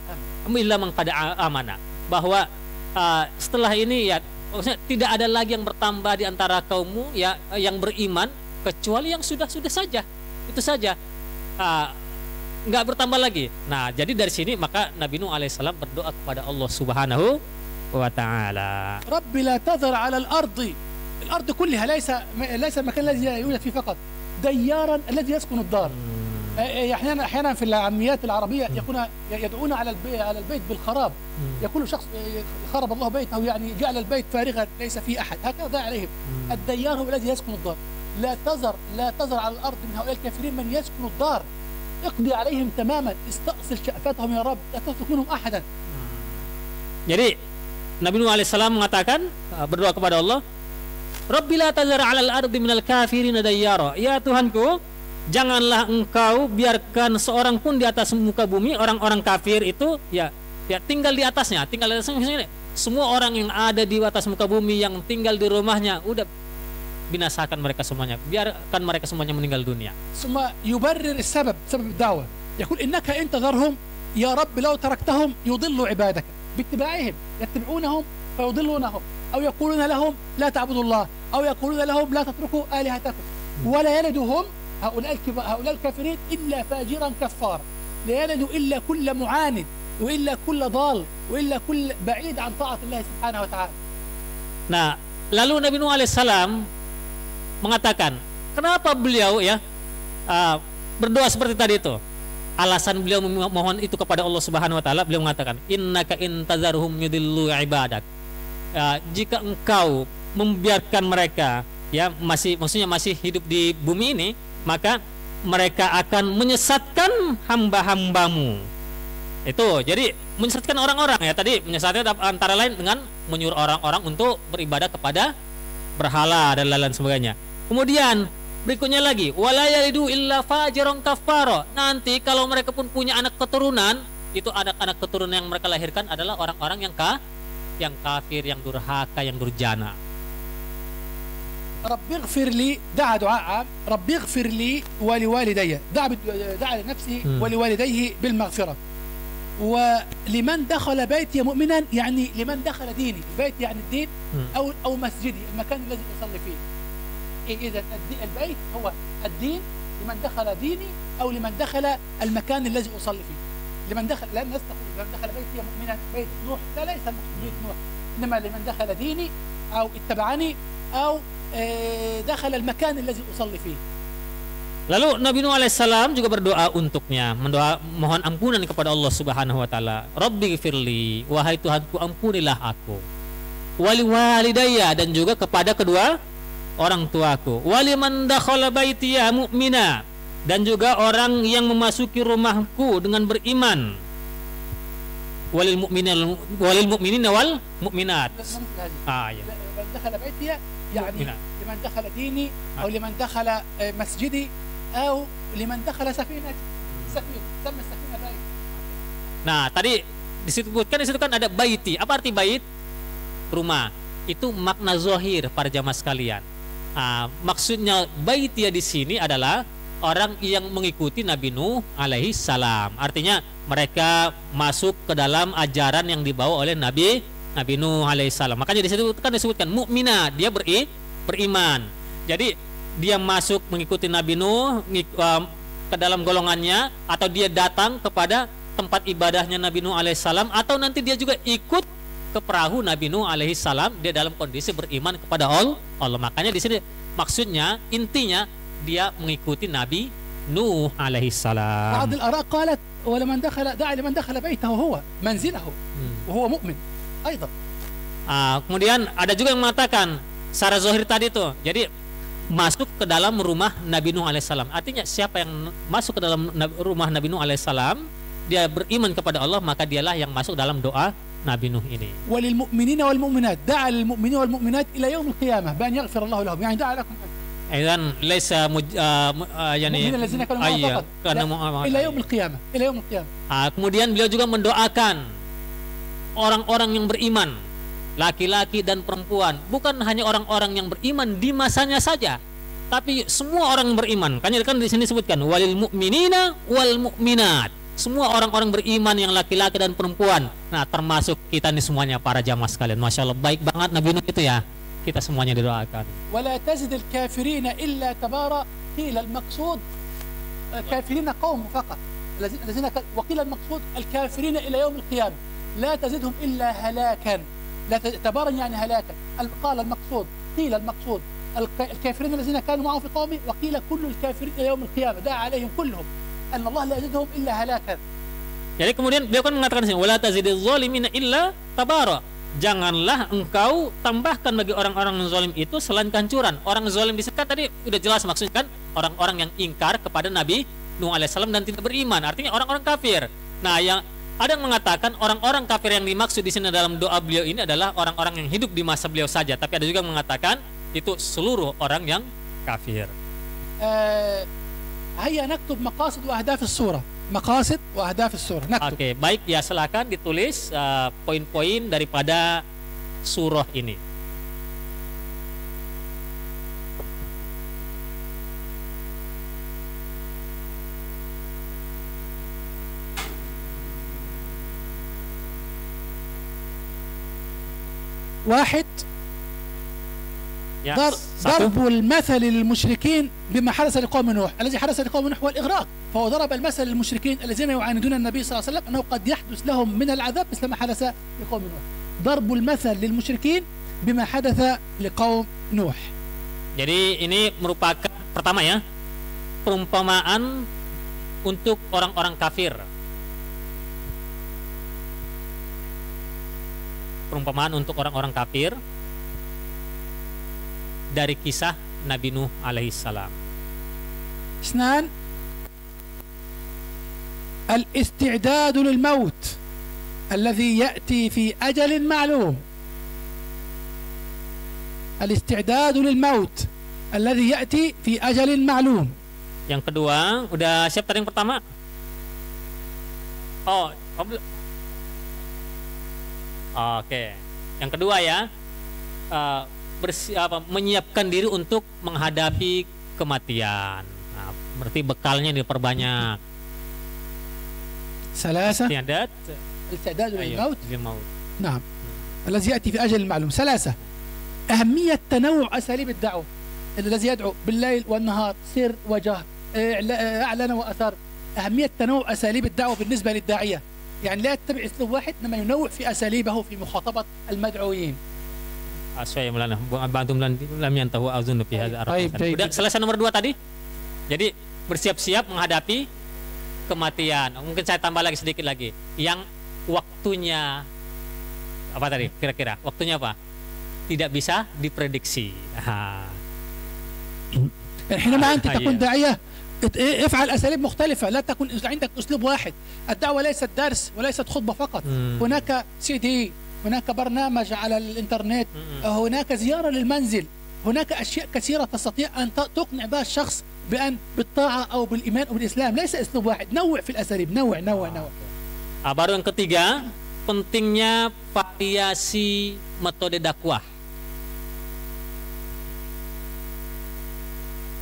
Illa man qad amana. Bahwa setelah ini ya maksudnya tidak ada lagi yang bertambah di antara kaummu ya yang beriman kecuali yang sudah saja. Itu saja. Enggak bertambah lagi. Nah, jadi dari sini maka Nabi Nuh alaihissalam berdoa kepada Allah Subhanahu wa taala. Rabbi la tadhar 'ala al-ardi كلها ليس المكان الذي يوجد فيه فقط ديارا الذي يسكن الدار. احيانا في العاميات العربيه يدعون على البيت بالخراب. يقول شخص خرب الله بيته يعني جعل البيت فارغا ليس فيه احد، هكذا عليهم. الديار هو الذي يسكن الدار. لا تذر على الارض من هؤلاء الكافرين من يسكن الدار. اقضي عليهم تماما، استأصل شأفتهم يا رب، لا تترك منهم احدا. Jadi Nabi Nuh alaihissalam mengatakan berdoa kepada Allah, Rabbi la tazar 'alal ardi minal kafirin dayyara. Ya Tuhanku, janganlah engkau biarkan seorang pun di atas muka bumi orang-orang kafir itu ya tinggal di atasnya, semua orang yang ada di atas muka bumi yang tinggal di rumahnya udah binasakan mereka semuanya, biarkan mereka semuanya meninggal dunia. Semua yubarrir sebab da'wah. Yaqul innaka in tadharhum ya Rabb law taraktahum yudillu ibadak biittiba'ihim yattabi'unahum fayudillunahum أو يقولون لهم لا تعبدوا الله أو يقولون لهم لا تتركوا آلهتكم ولا يلدهم هؤلاء الكافرين إلا فاجرا كفارا، لا يلدوا إلا كل معاند وإلا كل ضال وإلا كل بعيد عن طاعة الله سبحانه وتعالى. Nah, lalu Nabi Nuh alaihissalam mengatakan, kenapa beliau ya berdoa seperti tadi itu? Alasan beliau memohon itu kepada Allah Subhanahu wa taala, beliau mengatakan, innaka in tazarhum yudillu ibadak. Jika engkau membiarkan mereka ya maksudnya masih hidup di bumi ini, maka mereka akan menyesatkan hamba-hambamu. Itu jadi menyesatkan orang-orang ya, tadi menyesatkan antara lain dengan menyuruh orang-orang untuk beribadah kepada berhala dan lain-lain sebagainya. Kemudian berikutnya lagi, wala yalidu illa fajiran kafara. Nanti kalau mereka pun punya anak keturunan, itu anak-anak keturunan yang mereka lahirkan adalah orang-orang yang kafir, yang durhaka, yang durjana. Rabbi ighfir li, da'a du'a 'am, Rabbi ighfir li wa liwalidayya. Da'a li nafsihi wa liwalidayhi bil maghfirah. ولمن دخل بيتي مؤمنا يعني لمن دخل ديني، البيت يعني الدين أو مسجدي، المكان الذي أصلي فيه. إذا البيت هو الدين لمن دخل ديني أو لمن دخل المكان الذي أصلي فيه. لمن دخل لن نستقيم لمن دخل بيتي مؤمنا بيت نوح، لا ليس بيت نوح، إنما لمن دخل ديني أو اتبعني أو دخل المكان الذي أصلي فيه. Lalu Nabi Nuh alaihissalam juga berdoa untuknya, mohon ampunan kepada Allah Subhanahu wa taala. Rabbi ghfirli, wahai Tuhanku ampunilah aku. Wali walidayya, dan juga kepada kedua orang tuaku. Wali man dakhala baitiya mu'mina, dan juga orang yang memasuki rumahku dengan beriman. walil mu'minina wal mu'minat. مثل هذه Ya. لمن دخل بيتي يعني مؤمنات. لمن دخل ديني أو لمن دخل مسجدي أو لمن دخل سفينتي سمى السفينة بيت. Nah, tadi di situ kan ada baiti. Apa arti bait? Rumah. Itu makna zahir para jamaah sekalian. Maksudnya baiti di sini adalah orang yang mengikuti Nabi Nuh alaihi salam. Artinya mereka masuk ke dalam ajaran yang dibawa oleh Nabi Nuh alaihi salam. Makanya di situ kan disebutkan mukminah, dia beriman. Jadi dia masuk mengikuti Nabi Nuh ke dalam golongannya, atau dia datang kepada tempat ibadahnya Nabi Nuh alaihissalam, atau nanti dia juga ikut ke perahu Nabi Nuh alaihissalam, dia dalam kondisi beriman kepada Allah. Makanya di sini maksudnya intinya dia mengikuti Nabi Nuh alaihissalam. بعض الآراء قالت ولمن دخل دعا لمن دخل بيته هو منزله وهو مؤمن أيضا. Kemudian ada juga yang mengatakan secara zahir tadi tuh, jadi masuk ke dalam rumah Nabi Nuh alaihissalam. Artinya siapa yang masuk ke dalam rumah Nabi Nuh alaihissalam, dia beriman kepada Allah, maka dialah yang masuk dalam doa Nabi Nuh ini. وللمؤمنين والمؤمنات دعا للمؤمنين والمؤمنات إلى يوم القيامة بأن يغفر الله لهم يعني دعا لكم Aidan laisa yani الذين كانوا معه فقط إلى يوم القيامة إلى يوم القيامة. Kemudian beliau juga mendoakan orang-orang yang beriman, laki-laki dan perempuan, bukan hanya orang-orang yang beriman di masanya saja, tapi semua orang yang beriman. Kan di sini disebutkan walil mu'minina wal mu'minat. Semua orang-orang beriman yang laki-laki dan perempuan. Nah, termasuk kita nih semuanya para jamaah sekalian. Masya Allah, baik banget Nabi Nuh itu ya. Kita semuanya didoakan. ولا تزد الكافرين إلا تبارا قيل المقصود الكافرين قوم فقط الذين وقيل المقصود الكافرين إلى يوم القيامة لا تزدهم إلا هلاكا لا تبارا يعني هلاكا. قال المقصود قيل المقصود الكافرين الذين كانوا معه في قومه وقيل كل الكافرين إلى يوم القيامة دعا عليهم كلهم أن الله لا يزدهم إلا هلاكا. Jadi kemudian beliau kan mengatakan sini wala tazidiz zalimina illa tabara. Janganlah engkau tambahkan bagi orang-orang yang zalim itu selain kehancuran. Orang zalim di sini tadi udah jelas maksudnya kan orang-orang yang ingkar kepada Nabi Nuh alaihissalam dan tidak beriman. Artinya orang-orang kafir. Nah, yang ada yang mengatakan orang-orang kafir yang dimaksud di sini dalam doa beliau ini adalah orang-orang yang hidup di masa beliau saja. Tapi ada juga yang mengatakan itu seluruh orang yang kafir. هيا نكتب مقاصد وأهداف السورة. مقاصد وأهداف السورة نكتب. Oke, baik ya, silakan ditulis poin-poin daripada surah ini. واحد Ya, ضرب المثل للمشركين بما حدث لقوم نوح. الذي حدث لقوم نوح هو الإغراق، فهو ضرب المثل للمشركين الذين يعاندون النبي صلى الله عليه وسلم أنه قد يحدث لهم من العذاب مثل ما حدث لقوم نوح. ضرب المثل للمشركين بما حدث لقوم نوح. Jadi ini merupakan pertama ya, perumpamaan untuk orang-orang kafir. Perumpamaan untuk orang-orang kafir dari kisah Nabi Nuh alaihissalam. اثنان الاستعداد للموت الذي يأتي في أجل معلوم. الاستعداد للموت الذي يأتي في أجل معلوم. Yang kedua, udah siap tadi yang pertama? Oke. Yang kedua ya, menyiapkan diri untuk menghadapi kematian. Nah, berarti bekalnya diperbanyak. ثلاثة الاستعداد للموت. للموت. نعم. الذي يأتي في أجل معلوم. ثلاثة أهمية تنوع أساليب الدعوة. الذي يدعو بالليل والنهار سر وجهر أعلن وأثر. أهمية تنوع أساليب الدعوة بالنسبة للداعية، يعني لا يتبع أسلوب واحد إنما ينوع في أساليبه في مخاطبة المدعوين. Saya mulana bantum lam yantahu azun fi hadza araf. Udah selesai nomor 2 tadi. Jadi bersiap-siap menghadapi kematian. Mungkin saya tambah lagi sedikit lagi. Yang waktunya apa tadi? Kira-kira waktunya apa? Tidak bisa diprediksi. حينما أنت تكون داعية افعل أساليب مختلفة، لا تكن عندك أسلوب واحد. الدعوة ليست درس وليست خطبة فقط، هناك CD، هناك برنامج على الإنترنت، هناك زيارة للمنزل، هناك أشياء كثيرة تستطيع أن تقنع بها الشخص بالطاعة أو بالإيمان أو بالإسلام. ليس أسلوب واحد، نوع في الأساليب، نوع. Baru yang ketiga, pentingnya variasi metode dakwah.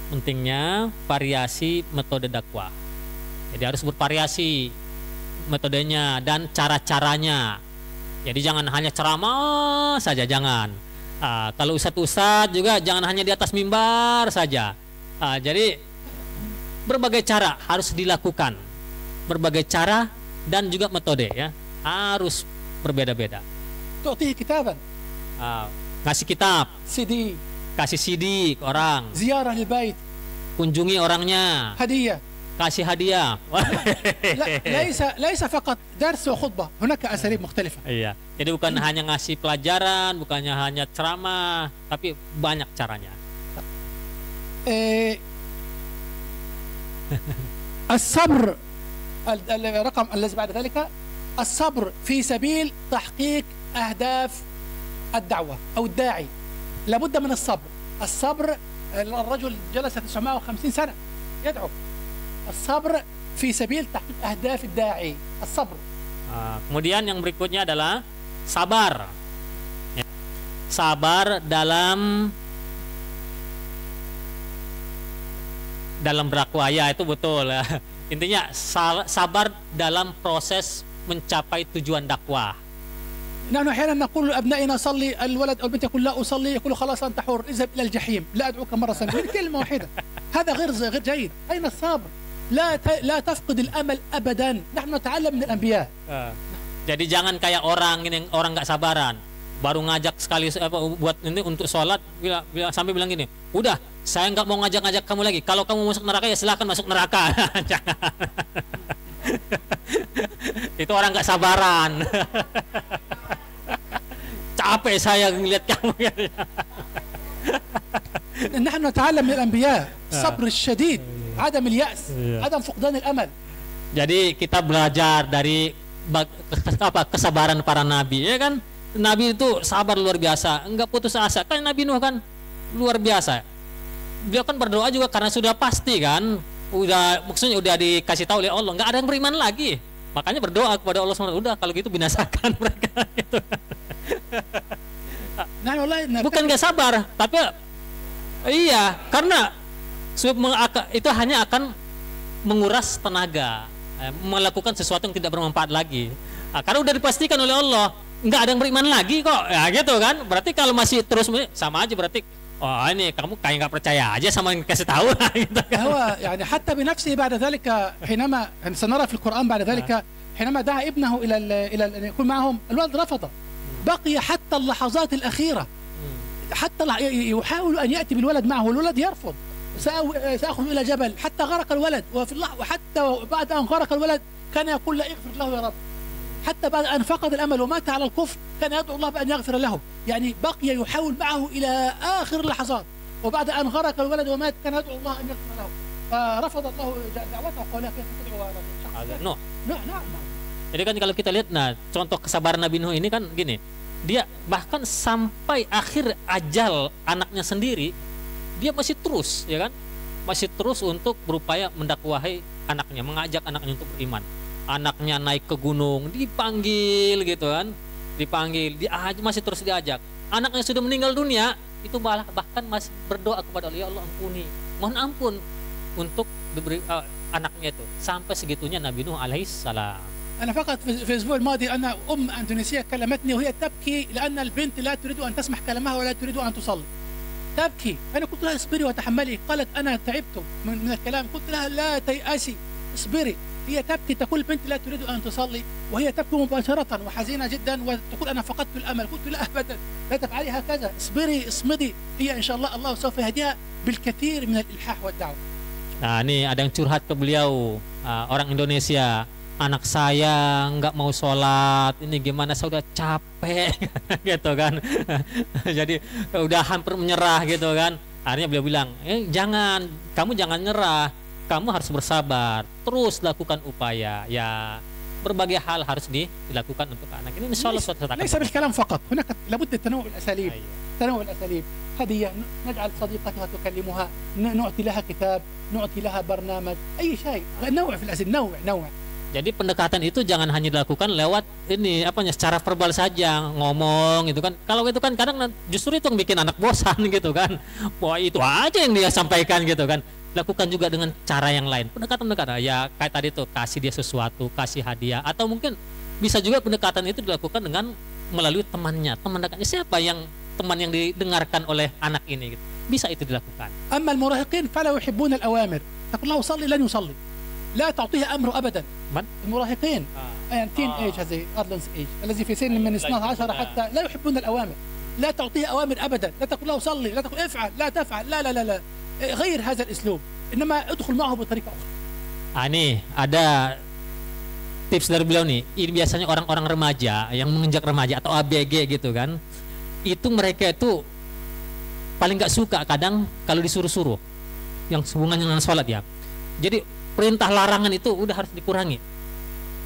Pentingnya variasi metode dakwah. Jadi harus bervariasi metodenya dan cara-caranya. Jadi jangan hanya ceramah saja, jangan. Kalau ustadz juga jangan hanya di atas mimbar saja. Jadi berbagai cara harus dilakukan, berbagai cara dan juga metode ya harus berbeda-beda. تعطيه كتابا، Ngasih kitab, CD، kasih CD ke orang, زيارة للبيت، kunjungi orangnya, هدية. kasih hadiah. ليس فقط درس وخطبة، هناك أساليب مختلفة. Iya. Jadi bukan hanya ngasih pelajaran, bukannya hanya ceramah, tapi banyak caranya. الصبر، الرقم الذي بعد ذلك، الصبر في سبيل تحقيق أهداف الدعوة أو الداعي. لابد من الصبر. الصبر، الرجل جلس 950 سنة يدعو. الصبر في سبيل تحقيق أهداف الداعي. الصبر. Kemudian yang berikutnya adalah sabar. Sabar dalam berdakwah, ya itu betul. Intinya sabar dalam proses mencapai tujuan dakwah. نحن أحيانا نقول لأبنائنا صلي، الولد أو البنت يقول لا أصلي، يقول خلاص أنت حر، اذهب إلى الجحيم، لا أدعوك مرة ثانية. كلمة واحدة. هذا غير جيد. أين الصبر؟ لا تفقد الأمل أبدا. نحن نتعلم من الأنبياء. Jadi jangan kayak orang ini, orang nggak sabaran, baru ngajak sekali buat ini untuk sholat, sampai bilang gini, udah saya nggak mau ngajak kamu lagi, kalau kamu masuk neraka ya silahkan masuk neraka. Itu orang nggak sabaran. Capek saya ngeliat kamu. نحن نتعلم من الأنبياء الصبر الشديد، عدم اليأس، عدم فقدان الأمل. Jadi kita belajar dari kesabaran para nabi, ya kan? Nabi itu sabar luar biasa, enggak putus asa. Kan Nabi Nuh kan luar biasa. Dia kan berdoa juga karena sudah pasti kan, maksudnya udah dikasih tahu oleh Allah, enggak ada yang beriman lagi. Makanya berdoa kepada Allah SWT, udah kalau gitu binasakan mereka gitu. Bukan enggak sabar, tapi iya, karena itu hanya akan menguras tenaga, melakukan sesuatu yang tidak bermanfaat lagi. Karena udah dipastikan oleh Allah, nggak ada yang beriman lagi kok, ya gitu kan. Berarti kalau masih terus sama aja, berarti oh ini kamu kayak nggak percaya aja sama yang kasih tahu. Gitu kan. هو يعني حتى بنفسه بعد ذلك حينما سنرى في القرآن بعد ذلك حينما دعا ابنه إلى أن يكون معهم، الولد رفض، بقي حتى اللحظات الأخيرة، حتى يحاول أن يأتي بالولد معه، والولد يرفض. سأخذ إلى جبل حتى غرق الولد، وحتى بعد أن غرق الولد كان يقول لا اغفر له يا رب. حتى بعد أن فقد الأمل ومات على الكفر كان يدعو الله بأن يغفر له. يعني بقي يحاول معه إلى آخر اللحظات، وبعد أن غرق الولد ومات كان يدعو الله أن يغفر له. فرفض الله دعوته وقال كيف تدعو على شخص. نعم. Jadi kan kalau kita lihat, nah contoh kesabaran Nabi Nuh ini kan gini, dia bahkan sampai akhir ajal anaknya sendiri, dia masih terus, ya kan, masih terus untuk berupaya mendakwahi anaknya, mengajak anaknya untuk beriman. Anaknya naik ke gunung, dipanggil gitu kan, masih terus diajak. Anaknya sudah meninggal dunia, itu bahkan masih berdoa kepada Allah, ya Allah ampuni, mohon ampun untuk anaknya itu. Sampai segitunya Nabi Nuh alaihissalam. أنا فقط في الأسبوع الماضي أنا أندونيسية كلمتني وهي تبكي لأن البنت لا تريد أن تسمع كلامها ولا تريد أن تصلي. تبكي. أنا قلت لها اصبري وتحملي. قالت أنا تعبت من الكلام. قلت لها لا تيأسي، اصبري. هي تبكي، تقول البنت لا تريد أن تصلي وهي تبكي مباشرة وحزينة جدا وتقول أنا فقدت الأمل. قلت لا أبدا، لا تفعلي هكذا، اصبري اصمدي. هي إن شاء الله سوف يهديها بالكثير من الإلحاح والدعوة. Nah ini ada yang curhat ke beliau, orang Indonesia. Anak saya nggak mau sholat, ini gimana, saya udah capek gitu kan. Jadi udah hampir menyerah gitu kan. Akhirnya beliau bilang, kamu jangan nyerah, kamu harus bersabar, terus lakukan upaya. Ya, berbagai hal harus dilakukan untuk anak ini. Insya Allah suatu saat akan ليس بالكلام فقط، هناك لابد التنوع بالاساليب. أيوة. تنوع الاساليب، هديه نجعل صديقتها تكلمها، نعطي لها كتاب، نعطي لها برنامج، اي شيء، نوع في الاساليب، نوع. Jadi pendekatan itu jangan hanya dilakukan lewat ini apanya secara verbal saja ngomong gitu kan. Kalau itu kan kadang justru itu yang bikin anak bosan gitu kan. Wah itu aja yang dia sampaikan gitu kan. Lakukan juga dengan cara yang lain. Pendekatan ya kayak tadi tuh kasih dia sesuatu, kasih hadiah atau mungkin bisa juga pendekatan itu dilakukan dengan melalui temannya, teman dekatnya siapa yang teman yang didengarkan oleh anak ini gitu. Bisa itu dilakukan. اما المراهقين فلا يحبون الاوامر، تقول له صلي لن يصلي، لا تعطيه امر ابدا. من؟ المراهقين يعني تين ايج، هذه ادلنس ايج الذي في سن من 12 حتى لا يحبون الاوامر، لا تعطيه اوامر ابدا، لا تقول له صلي، لا تقول افعل، لا تفعل، لا غير هذا الاسلوب، انما ادخل معه بطريقه اخرى. Nih ada tips dari beliau nih. Ini biasanya orang-orang remaja yang menginjak remaja atau ABG gitu kan, itu mereka itu paling nggak suka kadang kalau disuruh-suruh yang hubungannya dengan sholat ya. Jadi perintah larangan itu udah harus dikurangi.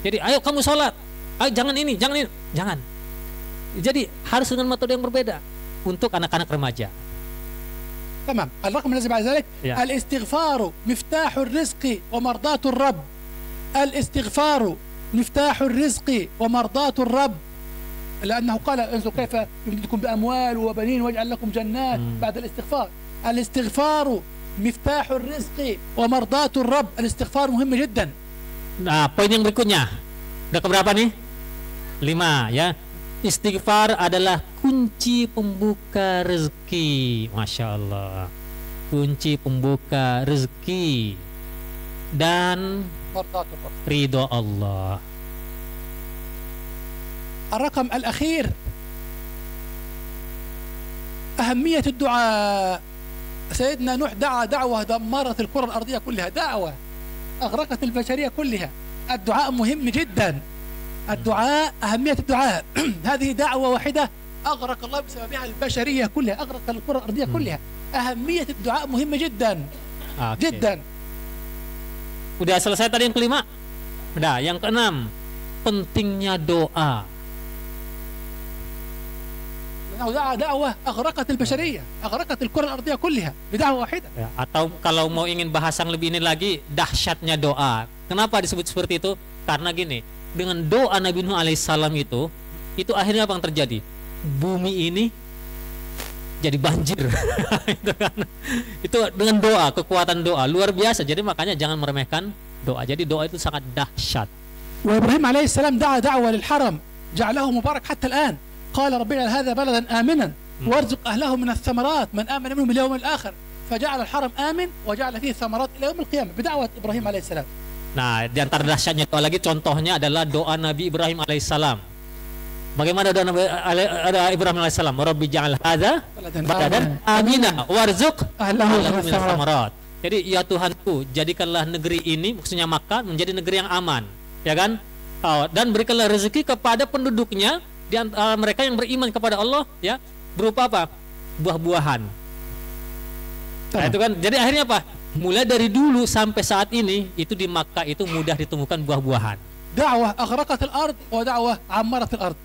Jadi ayo kamu sholat, ayo jangan ini, jangan. Jadi harus dengan metode yang berbeda untuk anak-anak remaja. تمام. الرقم الذي بعد ذلك يا. الاستغفار مفتاح الرزق ومرضاة الرب. الاستغفار مفتاح الرزق ومرضاة الرب، لأنه قال انظروا كيف يمددكم بأموال وبنين ويجعل لكم جنات بعد الاستغفار. الاستغفار مفتاح الرزق ومرضاة الرب. الاستغفار مهم جدا. Nah, poin yang berikutnya. Udah keberapa nih? 5 ya. Istighfar adalah kunci pembuka rezeki. Masya Allah. Kunci pembuka rezeki dan مرضاة الرب. ridho Allah. الرقم الأخير أهمية الدعاء. سيدنا نوح دعا دعوة دمرت الكرة الأرضية كلها، دعوة أغرقت البشرية كلها. الدعاء مهم جدا. الدعاء، أهمية الدعاء. هذه دعوة واحدة أغرق الله بسببها البشرية كلها، أغرق الكرة الأرضية كلها. أهمية الدعاء مهمة جدا جدا. Udah selesai tadi yang kelima. Udah, yang keenam, pentingnya doa. دعا دعوة أغرقت البشرية، أغرقت الكرة الأرضية كلها بدعوة واحدة. Ya, atau kalau mau ingin bahas yang lebih ini lagi, dahsyatnya doa. Kenapa disebut seperti itu? Karena gini, dengan doa Nabi Nuh alaihissalam itu akhirnya apa yang terjadi? Bumi ini jadi banjir. Itu kan. Itu dengan doa, kekuatan doa luar biasa. Jadi makanya jangan meremehkan doa. Jadi doa itu sangat dahsyat. وإبراهيم عليه السلام دعا دعوة للحرم جعله مبارك حتى الآن. قال رب اجعل هذا بلدا آمنا وارزق أهله من الثمرات من آمن منهم باليوم الآخر، فجعل الحرم آمن وجعل فيه ثمرات إلى يوم القيامة بدعوة إبراهيم عليه السلام. Nah, di antara dahsyatnya doa lagi contohnya adalah doa Nabi Ibrahim alaihissalam. Bagaimana doa Nabi Ibrahim alaihissalam? Rabbi ja'al hadza baladan amina warzuq ahlahu minaz thamarat. Jadi ya Tuhanku, jadikanlah negeri ini, maksudnya Makkah, menjadi negeri yang aman, ya kan? Dan berikanlah rezeki kepada penduduknya di antara mereka yang beriman kepada Allah, ya, berupa apa? Buah-buahan. Nah, itu kan. Jadi akhirnya apa? Mulai dari dulu sampai saat ini itu di Makkah itu mudah ditemukan buah-buahan. دعوة أغرقت الأرض ودعوة عمرت الأرض.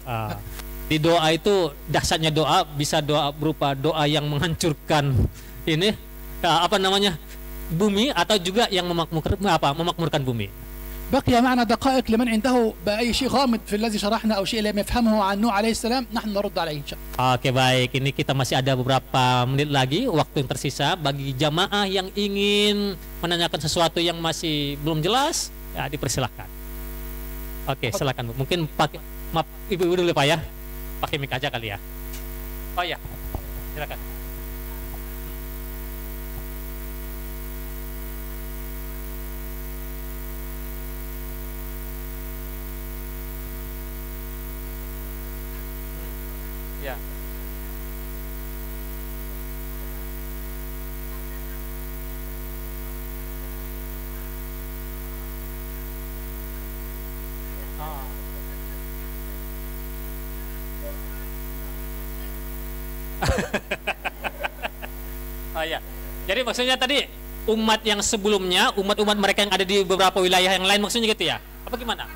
Di doa itu dahsyatnya doa, bisa doa berupa doa yang menghancurkan ini bumi, atau juga yang memakmurkan bumi. بقي معنا دقائق لمن عنده بأي شيء غامض في الذي شرحنا أو شيء لم يفهمه عن نوح عليه السلام نحن نرد عليه إن شاء الله. Oke, baik, ini kita masih ada beberapa menit lagi waktu yang tersisa bagi jamaah yang ingin menanyakan sesuatu yang masih belum jelas, ya dipersilahkan. Oke, silakan Bu. Mungkin pakai, maaf Ibu dulu Pak ya, pakai mic aja kali ya. Oh ya, silakan. Ya. Oh ya. Jadi maksudnya tadi umat yang sebelumnya, umat-umat mereka yang ada di beberapa wilayah yang lain, maksudnya gitu ya? Apa gimana?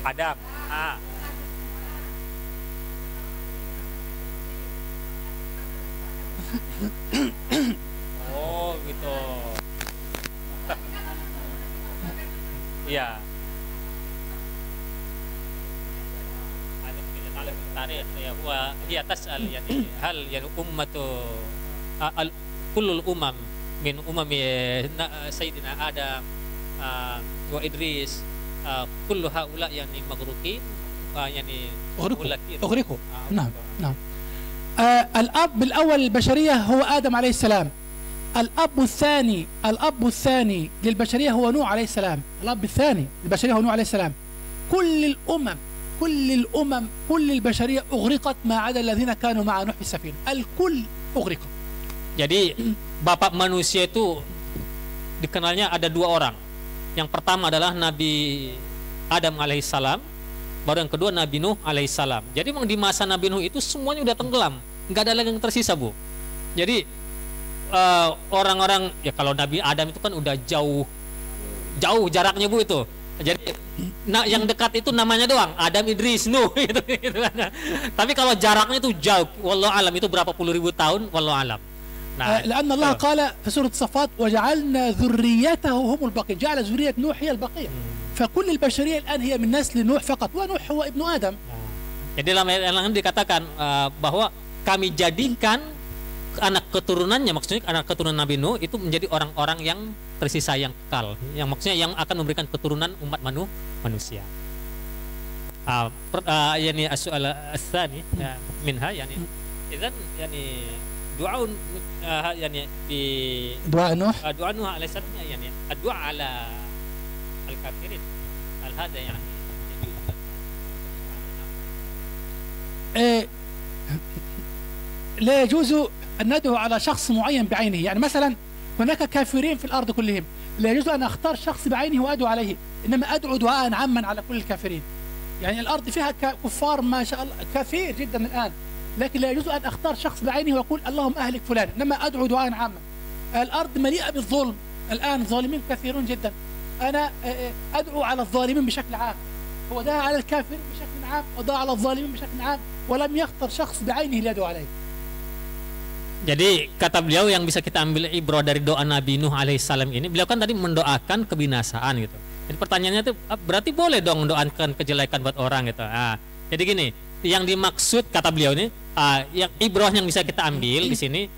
Adam. Ah. Oh, gitu. Iya. Tarikh ya huwa hiya tas'al yani hal yani ummatu al kullul umam min umami sayyidina Adam wa Idris kullu haula yani maghruqin يعني أغرقوا نعم نعم. الأب الأول للبشرية هو آدم عليه السلام. الأب الثاني للبشرية هو نوح عليه السلام. الأب الثاني للبشرية هو نوح عليه السلام. كل الأمم كل البشرية أغرقت ما عدا الذين كانوا مع نوح في السفينة. الكل أغرق. Jadi bapak manusia itu dikenalnya ada dua orang. Yang pertama adalah Nabi Adam alaihissalam, baru yang kedua Nabi Nuh alaihissalam. Jadi memang di masa Nabi Nuh itu semuanya udah tenggelam, nggak ada lagi yang tersisa, Bu. Jadi orang-orang ya kalau Nabi Adam itu kan udah jauh jaraknya, Bu, itu. Jadi yang dekat itu namanya doang Adam, Idris, Nuh gitu kan. Tapi kalau jaraknya itu jauh, wallahu alam itu berapa puluh ribu tahun, wallahu alam. لأن الله قال في سورة الصفات وجعلنا ذريته هم البقية، جعل ذرية نوح هي البقية. فكل البشرية الآن هي من نسل نوح فقط، ونوح هو ابن آدم. Jadi dalam ayat yang dikatakan bahwa kami jadikan anak keturunannya, maksudnya anak keturunan Nabi Nuh itu menjadi orang-orang yang tersisa, yang kekal, yang maksudnya yang akan memberikan keturunan umat manusia. Yani as-su'al ats-tsani minha yani idzan yani du'a yani di du'a Nuh alaihissalam yani ad-du'a ala al-kafirin hal hada yani لا يجوز أن ندعو على شخص معين بعينه. يعني مثلا هناك كافرين في الأرض كلهم، لا يجوز أن أختار شخص بعينه وأدعو عليه، إنما أدعو دعاء عاما على كل الكافرين. يعني الأرض فيها كفار ما شاء الله كثير جدا الآن، لكن لا يجوز أن أختار شخص بعينه وأقول اللهم أهلك فلان، إنما أدعو دعاء عاما. الأرض مليئة بالظلم الآن، ظالمين كثيرون جدا. أنا أدعو على الظالمين بشكل عام، هو دعا على الكافرين بشكل عام ودعا على الظالمين بشكل عام، ولم يختر شخص بعينه ليدعو عليه. Jadi kata beliau yang bisa kita ambil ibrah dari doa Nabi Nuh alaihissalam ini, beliau kan tadi mendoakan kebinasaan gitu. Jadi pertanyaannya itu berarti boleh dong mendoakan kejelekan buat orang gitu. Jadi gini, yang dimaksud kata beliau ini, yang ibrah yang bisa kita ambil di sini,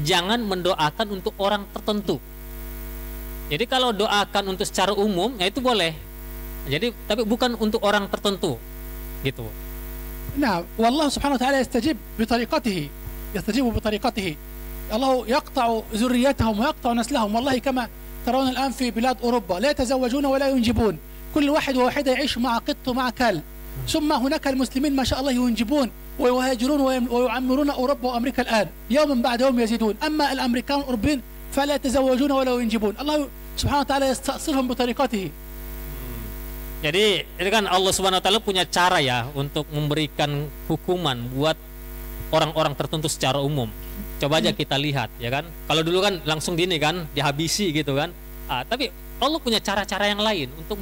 jangan mendoakan untuk orang tertentu. Jadi kalau doakan untuk secara umum, ya itu boleh. Jadi tapi bukan untuk orang tertentu, gitu. Nah, والله سبحانه وتعالى يستجيب بطريقته. الله يقطع ذريتهم ويقطع نسلهم. والله كما ترون الآن في بلاد أوروبا لا يتزوجون ولا ينجبون، كل واحد وواحدة يعيش مع قط ومع كلب. ثم هناك المسلمين ما شاء الله ينجبون ويهاجرون ويعمرون أوروبا وأمريكا الآن، يوما بعد يوم يزيدون. أما الأمريكان الأوروبيين فلا يتزوجون ولا ينجبون. الله سبحانه وتعالى يستأصلهم بطريقته. Jadi ini kan Allah Subhanahu wa taala punya cara ya untuk memberikan hukuman buat orang-orang tertentu secara umum. Coba aja kita lihat ya kan. Kalau dulu kan langsung gini kan, dihabisi gitu kan. Tapi Allah punya cara-cara yang lain untuk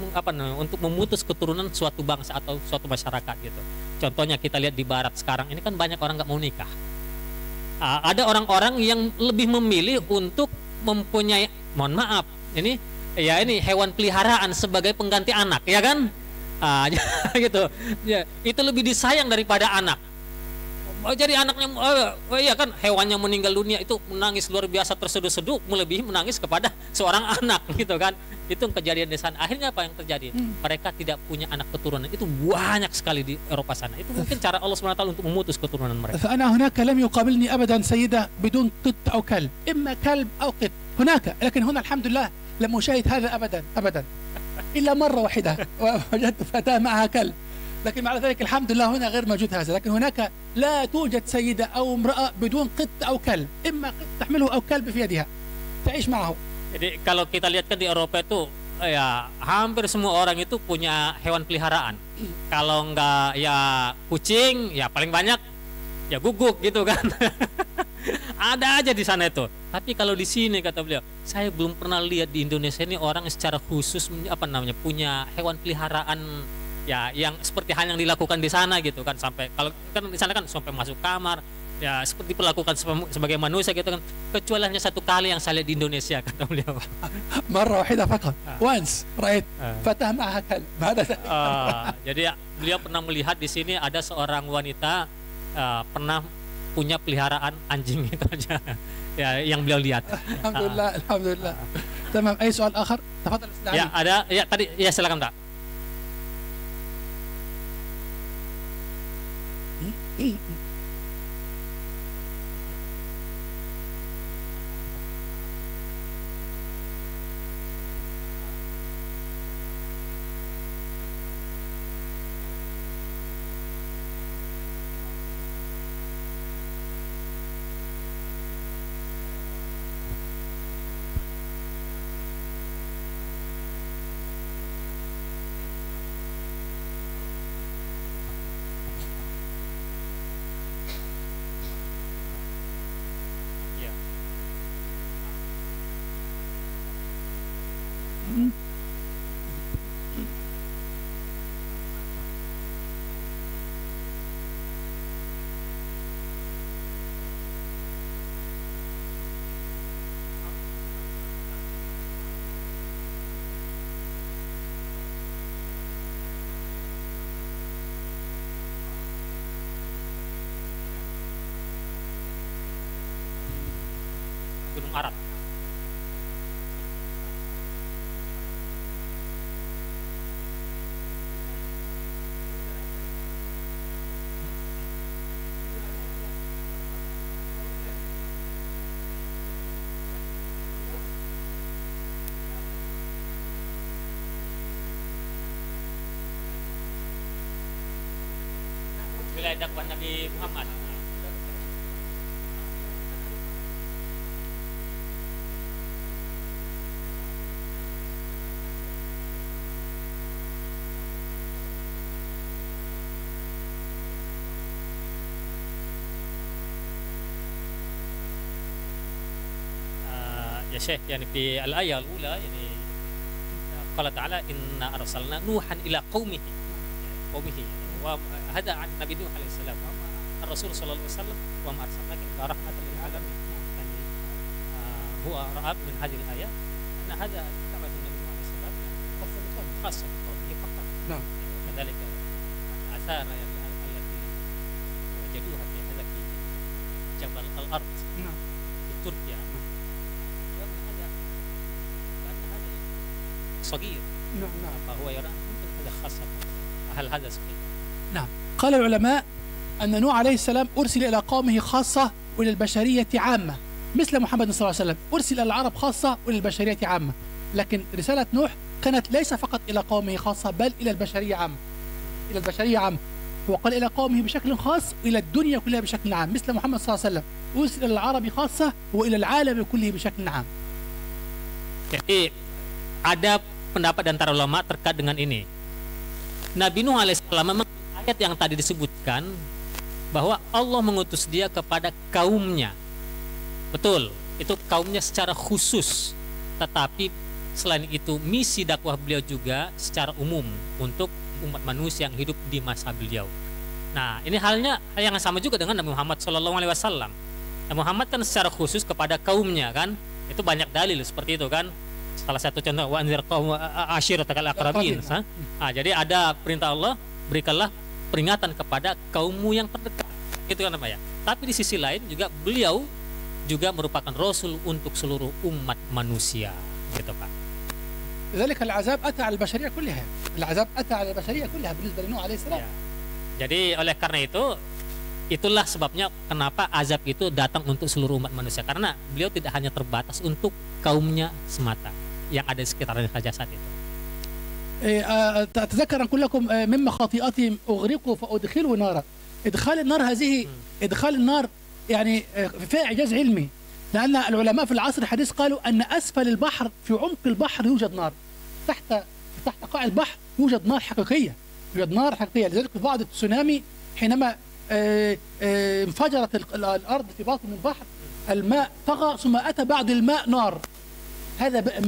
untuk memutus keturunan suatu bangsa atau suatu masyarakat gitu. Contohnya kita lihat di barat sekarang ini kan banyak orang nggak mau nikah. Ada orang-orang yang lebih memilih untuk mempunyai, mohon maaf, ini hewan peliharaan sebagai pengganti anak, ya kan? Gitu. Ya, itu lebih disayang daripada anak. Jadi anaknya, iya kan, hewannya meninggal dunia itu menangis luar biasa terseduh-seduh, melebihi menangis kepada seorang anak, gitu kan? Itu kejadian di sana. Akhirnya apa yang terjadi? Mereka tidak punya anak keturunan. Itu banyak sekali di Eropa sana. Itu mungkin cara Allah SWT untuk memutus keturunan mereka. فأنا هناك لم يقابلني أبدا سيدة بدون قط أو كلب، إما كلب أو قط هناك، لكن هنا الحمد لله لم أشاهد هذا أبدا إلا مرة واحدة وجدت فتاة معها كلب، لكن مع ذلك الحمد لله هنا غير موجود هذا. لكن هناك لا توجد سيدة أو امرأة بدون قط أو كلب، إما قط تحمله أو كلب في يدها تعيش معه. Jadi kalau kita lihat kan di Eropa itu ya hampir semua orang itu punya hewan peliharaan. Kalau nggak ya kucing, ya paling banyak ya guguk gitu kan. Ada aja di sana itu. Tapi kalau di sini kata beliau, saya belum pernah lihat di Indonesia ini orang secara khusus punya hewan peliharaan ya yang seperti hal yang dilakukan di sana gitu kan, sampai kalau kan di sana kan sampai masuk kamar ya seperti diperlakukan sebagai manusia gitu kan, kecuali hanya satu kali yang saya lihat di Indonesia kata beliau. مرة واحدة فقط once رأيت فتاة معها كلب هذا. Jadi beliau pernah melihat di sini ada seorang wanita pernah punya peliharaan anjing itu aja ya yang beliau lihat. Alhamdulillah, alhamdulillah. تمام. أي سؤال آخر؟ تفضل أستاذ علي. Ya ada ya tadi ya silakan Pak. Gunung Arab. Wilayah dakwah Nabi Muhammad. يا شيخ يعني في الآية الأولى يعني قال تعالى إنا أرسلنا نوحا إلى قومه وهذا عن نبي نوح عليه السلام الرسول صلى الله عليه وسلم وما أرسلناك إلا رحمة للعالمين يعني هو رأى من هذه الآية أن هذا دعوة النبي نوح عليه السلام خاصة بقومه فقط. نعم. كذلك الآثار التي وجدوها في هذا في جبل الأرض في تركيا صغير. نعم. فهو يرى ممكن هذا خاصة. هل هذا صحيح؟ نعم. قال العلماء أن نوح عليه السلام أرسل إلى قومه خاصة وإلى البشرية عامة، مثل محمد صلى الله عليه وسلم أرسل إلى العرب خاصة وإلى البشرية عامة، لكن رسالة نوح كانت ليس فقط إلى قومه خاصة بل إلى البشرية عامة. إلى البشرية عامة. وقال إلى قومه بشكل خاص وإلى الدنيا كلها بشكل عام، مثل محمد صلى الله عليه وسلم أرسل إلى العرب خاصة وإلى العالم كله بشكل عام. Jadi ada pendapat antara ulama terkait dengan ini. Nabi Nuh alaihissalam memang ayat yang tadi disebutkan bahwa Allah mengutus dia kepada kaumnya. Betul, itu kaumnya secara khusus. Tetapi selain itu misi dakwah beliau juga secara umum untuk umat manusia yang hidup di masa beliau. Nah, ini halnya yang sama juga dengan Nabi Muhammad SAW. Nabi Muhammad kan secara khusus kepada kaumnya kan. Itu banyak dalil seperti itu kan. Salah satu contoh wa anzir qaum ashiratakal aqrabin. Jadi ada perintah Allah, berikanlah peringatan kepada kaummu yang terdekat. Gitu kan Pak ya. Tapi di sisi lain juga beliau juga merupakan rasul untuk seluruh umat manusia, gitu Pak. لذلك العذاب أتى على البشرية كلها. العذاب أتى على البشرية كلها بالنسبة لنوح عليه السلام. Ya. Jadi oleh karena itu itulah sebabnya kenapa azab itu datang untuk seluruh umat manusia, karena beliau tidak hanya terbatas untuk kaumnya semata yang ada di sekitarnya saja saat itu. أتذكر أن أقول لكم مما خطيئتهم أغرقوا فأدخلوا نارا. إدخال النار هذه إدخال النار يعني فيها إعجاز علمي، لأن العلماء في العصر الحديث قالوا أن أسفل البحر في عمق البحر يوجد نار. تحت قاع البحر يوجد نار حقيقية، يوجد نار حقيقية. لذلك في بعض التسونامي حينما انفجرت الأرض في باطن البحر، الماء طغى ثم أتى بعد الماء نار، هذا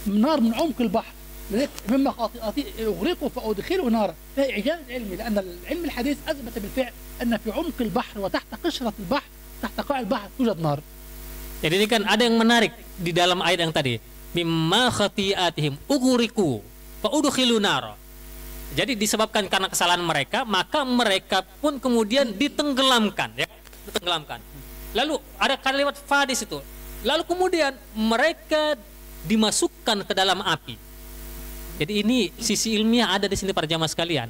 نار من عمق البحر. لذلك مما خاطئاتي أغرقوا فأدخلوا نارا، فهي إعجاز علمي، لأن العلم الحديث أثبت بالفعل أن في عمق البحر وتحت قشرة البحر تحت قاع البحر توجد نار. Jadi ini kan ada yang menarik di dalam ayat yang tadi. Mimma khati'atihim ugriqu fa udkhilu nar. Jadi disebabkan karena kesalahan mereka, maka mereka pun kemudian ditenggelamkan, ya, ditenggelamkan. Lalu ada kalimat fa di situ. Lalu kemudian mereka dimasukkan ke dalam api. Jadi ini sisi ilmiah ada di sini para jamaah sekalian.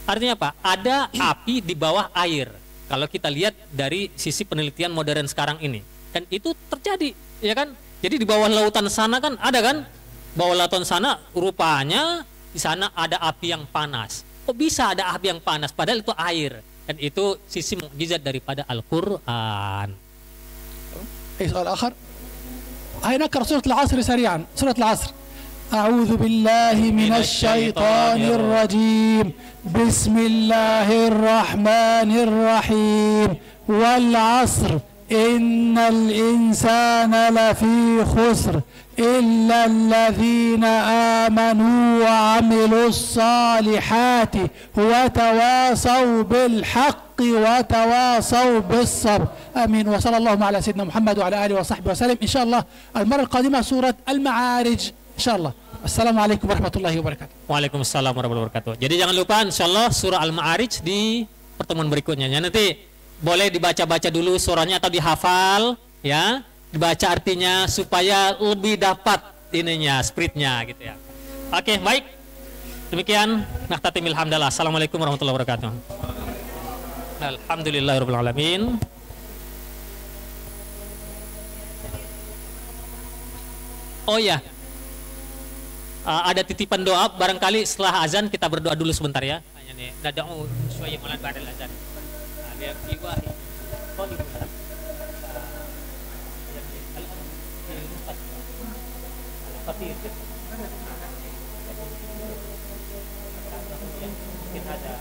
Artinya apa? Ada api di bawah air. Kalau kita lihat dari sisi penelitian modern sekarang ini. Dan itu terjadi, ya kan? Jadi di bawah lautan sana kan ada kan? Bawah lautan sana rupanya di sana ada api yang panas. Kok bisa ada api yang panas? Padahal itu air. Dan itu sisi mukjizat daripada Al-Quran. سؤال آخر. هاي نقرأ سورة العصر سريعا. سورة العصر. أعوذ بالله من الشيطان الرجيم. بسم الله الرحمن الرحيم. والعصر إن الإنسان لفي خسر إلا الذين آمنوا وعملوا الصالحات وتواصوا بالحق وتواصوا بالصبر. آمين. وصلى الله على سيدنا محمد وعلى آله وصحبه وسلم. إن شاء الله المرة القادمة سورة المعارج إن شاء الله. السلام عليكم ورحمة الله وبركاته. Waalaikumsalam warahmatullahi wabarakatuh. Jadi jangan lupa insyaallah surah Al-Ma'arij di pertemuan berikutnya. Nanti boleh dibaca-baca dulu surahnya atau dihafal, ya, dibaca artinya supaya lebih dapat ininya, spiritnya gitu ya. Oke, baik. Demikian nakhtatimil hamdalah. Assalamualaikum warahmatullahi wabarakatuh. Alhamdulillahirabbil alamin. Oh ya. Ada titipan doa barangkali setelah azan kita berdoa dulu sebentar ya. Hanya nih, dada'u syu'ayya malan ba'dal azan. Yang diwahi mungkin ada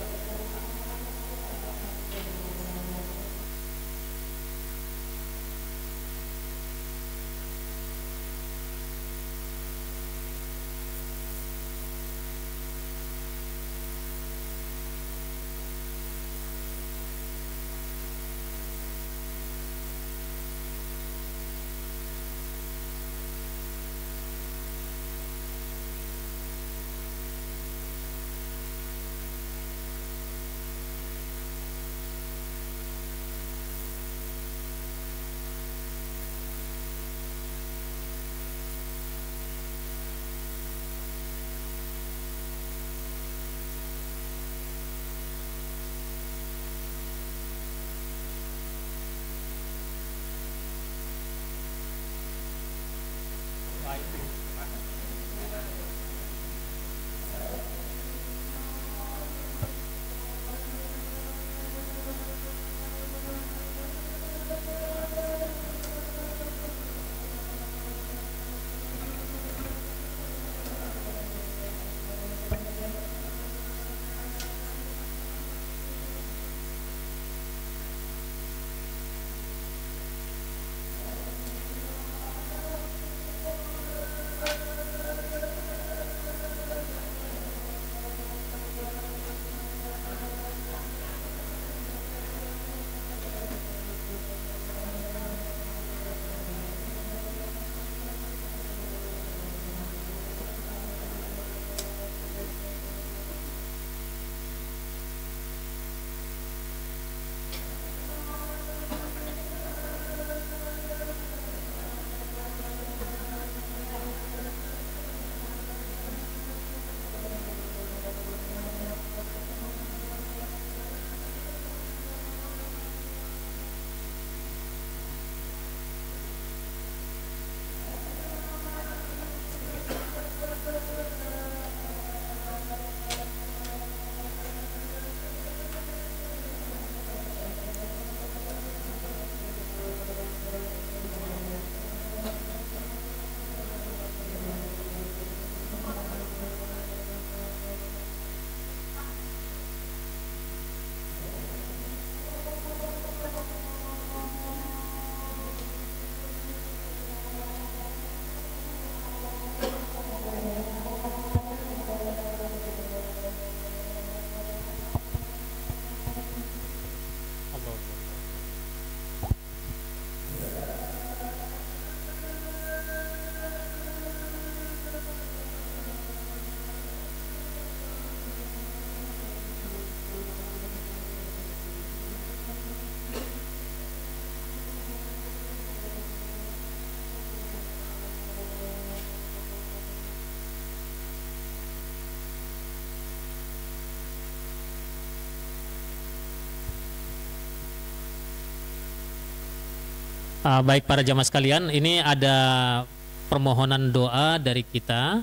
Baik para jamaah sekalian, ini ada permohonan doa dari kita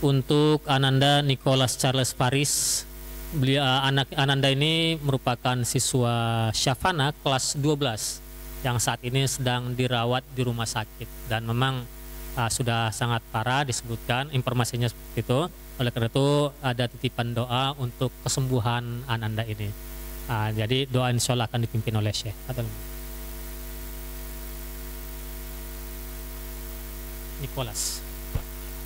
untuk Ananda Nicholas Charles Paris. Beliau, anak Ananda ini merupakan siswa Syafana kelas 12 yang saat ini sedang dirawat di rumah sakit, dan memang sudah sangat parah disebutkan informasinya seperti itu. Oleh karena itu ada titipan doa untuk kesembuhan Ananda ini. Jadi doa insya Allah akan dipimpin oleh Syekh. Nicholas.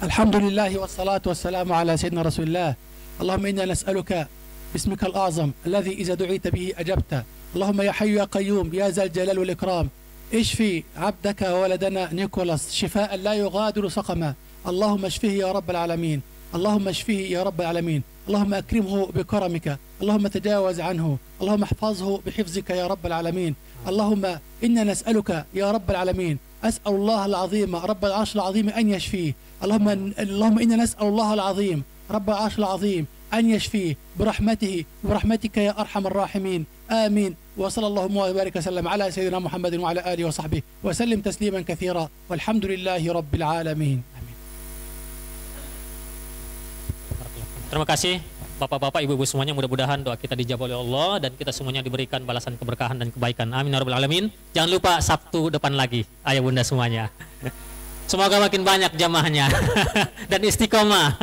الحمد لله والصلاة والسلام على سيدنا رسول الله. اللهم إنا نسألك باسمك الأعظم الذي إذا دعيت به أجبت. اللهم يا حي يا قيوم يا ذا الجلال والإكرام اشفي عبدك وولدنا نيكولاس شفاء لا يغادر سقما. اللهم اشفه يا رب العالمين. اللهم اشفه يا رب العالمين. اللهم أكرمه بكرمك. اللهم تجاوز عنه. اللهم احفظه بحفظك يا رب العالمين. اللهم إنا نسألك يا رب العالمين. أسأل الله العظيم رب العرش العظيم أن يشفيه. اللهم إنا نسأل الله العظيم رب العرش العظيم أن يشفيه برحمتك يا أرحم الراحمين. آمين. وصلى الله وبارك وسلم على سيدنا محمد وعلى آله وصحبه وسلم تسليما كثيرا والحمد لله رب العالمين. Terima kasih Bapak-bapak, Ibu-ibu semuanya, mudah-mudahan doa kita dijawab oleh Allah dan kita semuanya diberikan balasan keberkahan dan kebaikan. Amin ya rabbal alamin. Jangan lupa Sabtu depan lagi, ayah bunda semuanya. Semoga makin banyak jamaahnya dan istiqomah.